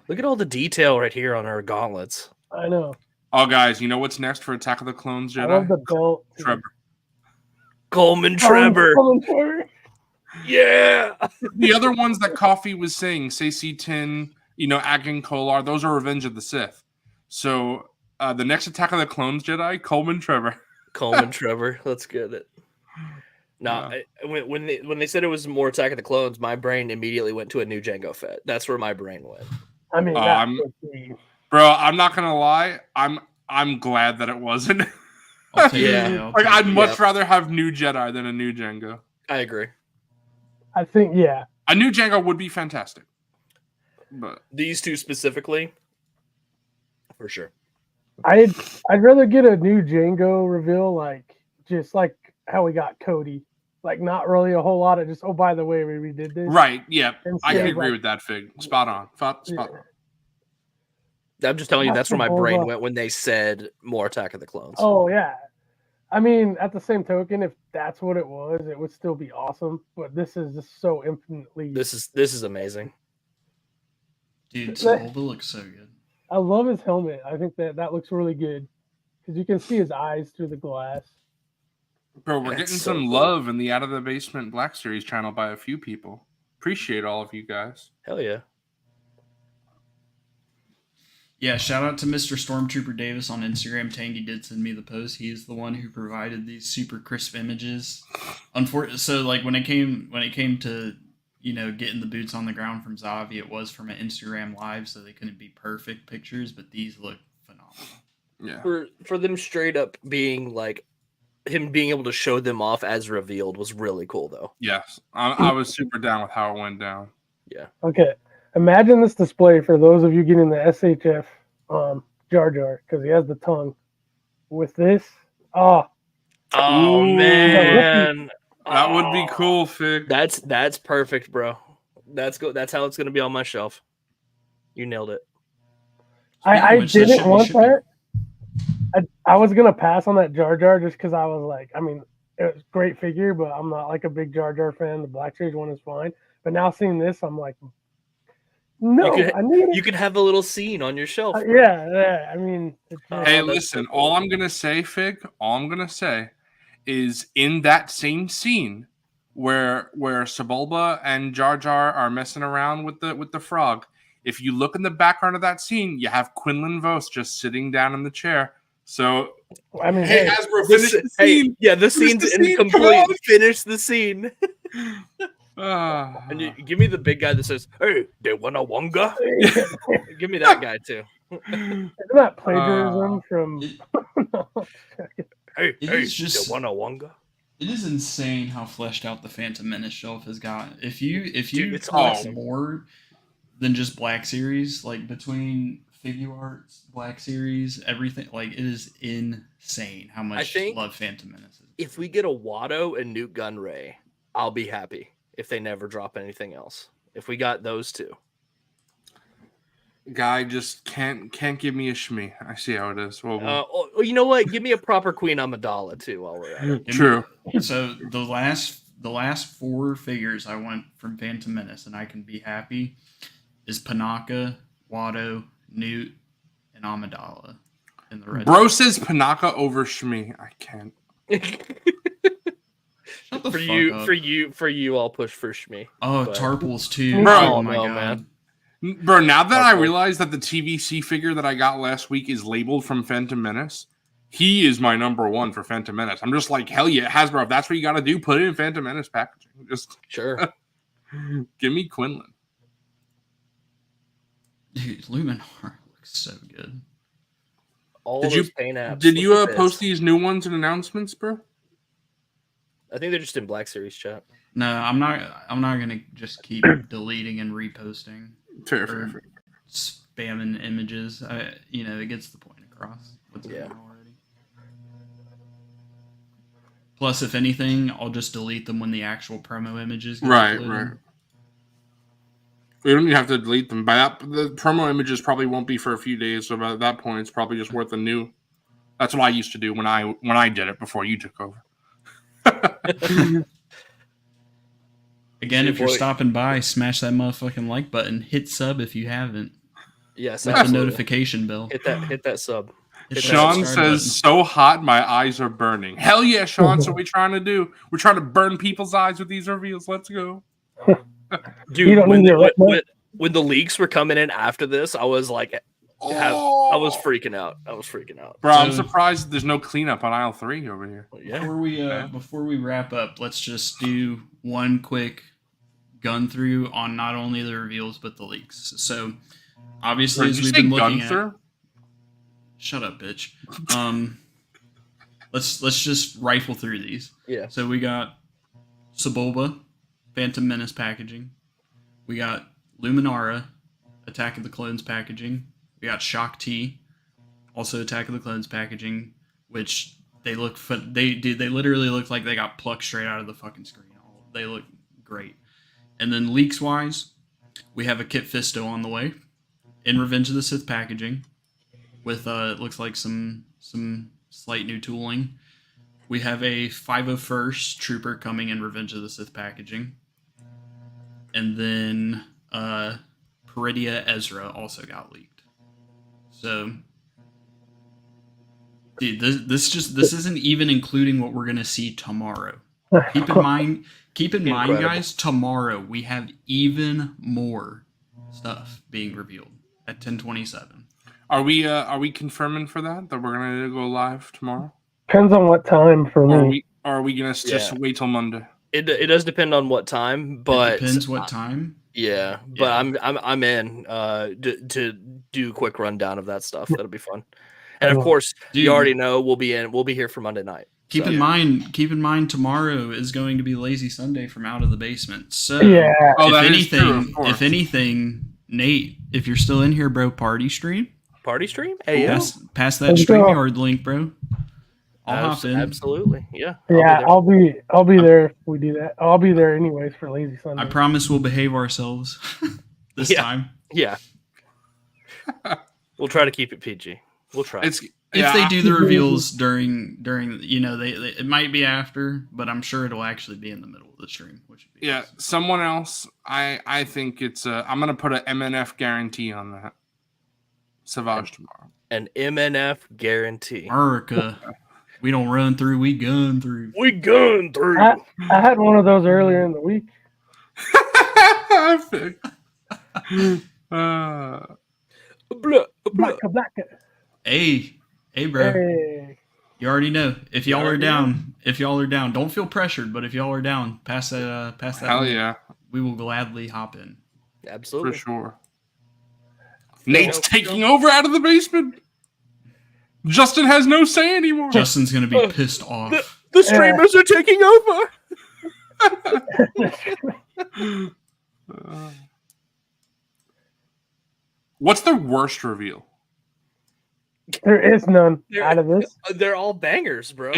Look at all the detail right here on her gauntlets. I know. Oh, guys, you know what's next for Attack of the Clones Jedi? I love the belt. Trevor. Coleman Trevor. Coleman Trevor. Yeah. The other ones that Coffee was saying, Sacy Tin, Agan Kolar, those are Revenge of the Sith. So the next Attack of the Clones Jedi, Coleman Trevor. Coleman Trevor. Let's get it. No, when they said it was more Attack of the Clones, my brain immediately went to a new Jango Fett. That's where my brain went. I mean, bro, I'm not gonna lie. I'm glad that it wasn't. Yeah. Like I'd much rather have new Jedi than a new Jango. I agree. I think a new Jango would be fantastic. But these two specifically, for sure. I'd rather get a new Jango reveal, just like how we got Cody. Like not really a whole lot of just, oh, by the way, we redid this. Right, yeah. I Instead can of, agree with that, Fig. Spot on. Spot on. I'm just telling you, that's where my brain Sebulba. went when they said more Attack of the Clones. Oh, yeah. I mean, at the same token, if that's what it was, it would still be awesome. But this is just so infinitely. This is amazing. Dude, Sebulba looks so good. I love his helmet. I think that looks really good because you can see his eyes through the glass. Bro, we're getting some love in the Out of the Basement Black Series channel by a few people. Appreciate all of you guys. Hell yeah. Yeah, shout out to Mr. Stormtrooper Davis on Instagram. Tangy did send me the post. He is the one who provided these super crisp images. So like when it came to getting the boots on the ground from Zavi, it was from an Instagram live, so they couldn't be perfect pictures, but these look phenomenal. Yeah. For them straight up being like him being able to show them off as revealed was really cool though. Yes. I was super down with how it went down. Yeah. Okay. Imagine this display for those of you getting the SHF Jar Jar because he has the tongue. With this, oh man, that would be cool, Fig. That's perfect, bro. That's how it's gonna be on my shelf. You nailed it. I didn't want that. I was gonna pass on that Jar Jar just because I was like, I mean, it was a great figure, but I'm not like a big Jar Jar fan. The Black Series one is fine, but now seeing this, I'm like, no, you could have a little scene on your shelf. Yeah. I mean, hey, listen. All I'm gonna say, Fig. All I'm gonna say is in that same scene where Sebulba and Jar Jar are messing around with the frog. If you look in the background of that scene, you have Quinlan Vos just sitting down in the chair. So, I mean, hey, Hasbro, finish the scene. Yeah, the scene's incomplete. Finish the scene. And you give me the big guy that says, "Hey, they want a wonga." Give me that guy too. Isn't that plagiarism from? Hey, It's just they want a wonga. It is insane how fleshed out the Phantom Menace shelf has gotten. If you it's collect awesome. more than just Black Series, like between Figure Arts, Black Series, everything, like it is insane how much love Phantom Menace is. If we get a Watto and Newt Gunray, I'll be happy. If they never drop anything else, if we got those two, guy just can't give me a shmee. I see how it is. Well, you know what? Give me a proper Queen Amidala too. While we're at it. True. So the last 4 figures I want from Phantom Menace, and I can be happy, is Panaka, Watto, Newt, and Amidala in the red. Bro says Panaka over shmee. I can't. For you, I'll push for Shmi. Oh, but... Tarpals too. Bro, oh my god, man. Bro, now that I realize that the TVC figure that I got last week is labeled from Phantom Menace, he is my number 1 for Phantom Menace. I'm just like, hell yeah, Hasbro, if that's what you got to do, put it in Phantom Menace packaging. Just sure. Give me Quinlan. Dude, Luminar looks so good. Did you post these new ones and announcements, bro? I think they're just in Black Series chat. No, I'm not gonna just keep deleting and reposting. Fair. spamming images. It gets the point across. What's in there already. Plus, if anything, I'll just delete them when the actual promo images get uploaded. Right. We don't even have to delete them. By that, the promo images probably won't be for a few days. So by that point, it's probably just worth a new. That's what I used to do when I did it before you took over. Again, if you're stopping by, smash that motherfucking like button. Hit sub if you haven't. Yes, with the notification bell. Hit that sub. Sean says, "So hot, my eyes are burning." Hell yeah, Sean! So what we trying to do? We're trying to burn people's eyes with these reveals. Let's go, dude. When the leaks were coming in after this, I was like, I was freaking out. Bro, I'm surprised there's no cleanup on aisle 3 over here. Yeah. Before we wrap up, let's just do one quick gun through on not only the reveals but the leaks. So obviously, as we've been looking at. Shut up, bitch. Let's just rifle through these. Yeah. So we got Sebulba, Phantom Menace packaging. We got Luminara, Attack of the Clones packaging. We got Shaak Ti, also Attack of the Clones packaging, which they look they literally look like they got plucked straight out of the fucking screen. They look great. And then leaks wise, we have a Kit Fisto on the way in Revenge of the Sith packaging. With it looks like some slight new tooling. We have a 501st Trooper coming in Revenge of the Sith packaging. And then Peridia Ezra also got leaked. So dude, this isn't even including what we're gonna see tomorrow. Keep in mind, guys, tomorrow we have even more stuff being revealed at 10:27. Are we confirming for that we're gonna go live tomorrow? Depends on what time for me. Are we gonna just wait till Monday? It does depend on what time, but it depends what time. Yeah, but I'm in to do a quick rundown of that stuff. That'll be fun. And of course, you already know we'll be here for Monday night. Keep in mind tomorrow is going to be Lazy Sunday from Out of the Basement. So if anything, Nate, if you're still in here, bro, party stream. Hey, pass that StreamYard link, bro. I'll hop in. Absolutely, yeah. I'll be there if we do that. I'll be there anyways for Lazy Sunday. I promise we'll behave ourselves this time. Yeah. We'll try to keep it PG. We'll try. If they do the reveals during it might be after, but I'm sure it'll actually be in the middle of the stream. Which would be awesome. Someone else. I think it's. I'm gonna put an MNF guarantee on that. Savage tomorrow. An MNF guarantee. America. We don't run through, we gun through. I had one of those earlier in the week. Black. Hey, bro. Hey. You already know. If y'all are down, don't feel pressured, but if y'all are down, pass that. Hell yeah. We will gladly hop in. Absolutely. For sure. Nate's taking over Out of the Basement. Justin has no say anymore. Justin's going to be pissed off. The streamers are taking over. What's the worst reveal? There is none out of this. They're all bangers, bro.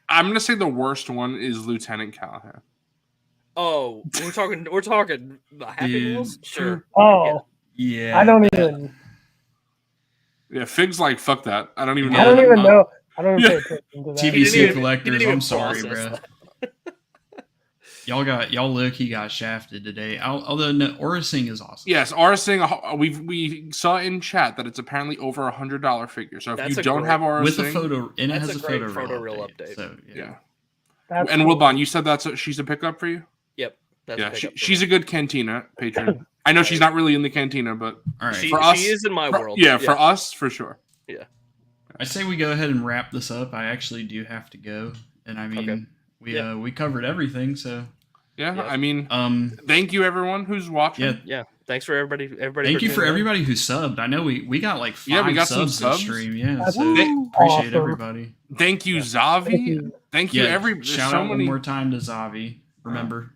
I'm going to say the worst one is Lieutenant Callahan. Oh, we're talking Happy Meals? Sure. Oh. Yeah. I don't even. Yeah, Fig's like, fuck that. I don't even know. I don't even know. I don't even pay attention to that. TVC collectors, I'm sorry, bro. Y'all look, he got shafted today. Although Orasing is awesome. Yes, Orasing. We saw in chat that it's apparently over $100 figure. So if you don't have Orasing, with a photo, and it has a photo reel update. So yeah. And Wilbon, you said she's a pickup for you. Yep. She's a good Cantina patron. I know she's not really in the Cantina, but all right. For us, she is in my world. Yeah, for us, for sure. Yeah. I say we go ahead and wrap this up. I actually do have to go, and I mean, we covered everything, so. Yeah, I mean, thank you everyone who's watching. Yeah. Thanks for everybody. Thank you for everybody who subbed. I know we got like 5 we got subs some in stream. Yeah, so appreciate everybody. Thank you, Zavi. Thank you, Shout out one more time to Zavi. Remember,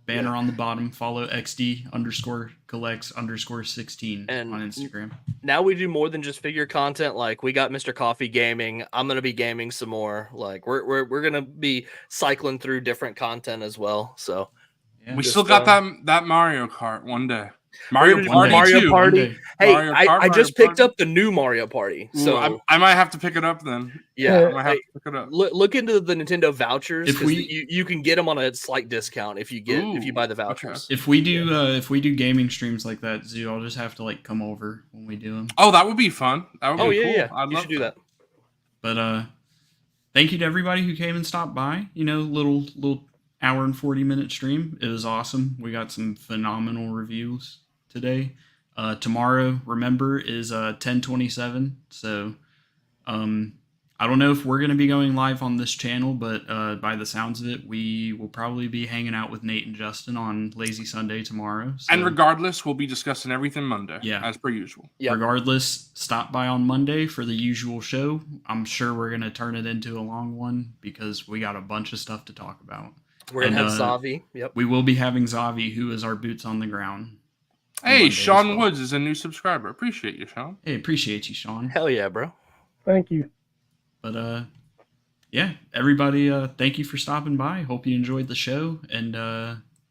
banner on the bottom. Follow XD_collects_16 And on Instagram. Now we do more than just figure content. Like we got Mr. Coffee gaming. I'm gonna be gaming some more. Like we're gonna be cycling through different content as well. So Yeah. We just, still got that Mario Kart one day. we're Mario gonna do Party Mario too. Party. One day. Hey, Mario Kart, I Mario just picked Party. up the new Mario Party. Ooh, So I might have to pick it up then. yeah, I might have to pick it up. look into the Nintendo vouchers. If 'cause we- you can get them on a slight discount if you buy the vouchers. If we do gaming streams like that, Zoo, I'll just have to like come over when we do them. Oh, that would be fun. That would Oh be yeah, cool. yeah. I'd You love should do that. But thank you to everybody who came and stopped by. You know, little hour and 40-minute stream. It was awesome. We got some phenomenal reviews today. Tomorrow, remember, is 10/27. So I don't know if we're going to be going live on this channel, but by the sounds of it, we will probably be hanging out with Nate and Justin on Lazy Sunday tomorrow. So, And regardless, we'll be discussing everything Monday. Yeah. As per usual. Yep. regardless, stop by on Monday for the usual show. I'm sure we're going to turn it into a long one because we got a bunch of stuff to talk about. We're gonna And, have Zavi. Yep. We will be having Zavi, who is our boots on the ground. on Hey, Monday as Sean well. Woods is a new subscriber. Appreciate you, Sean. Hey, appreciate you, Sean. Hell yeah, bro. Thank you. But yeah, everybody, thank you for stopping by. Hope you enjoyed the show, and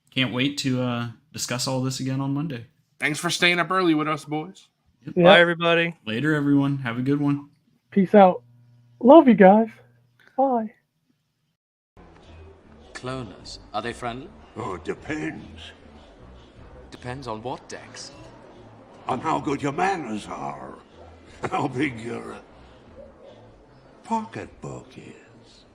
can't wait to discuss all this again on Monday. Thanks for staying up early with us, boys. Yeah. Bye, everybody. Later, everyone. Have a good one. Peace out. Love you guys. Bye. Cloners, are they friendly? Oh, it depends Depends on what, Dex. on how good your manners are, how big your pocketbook is.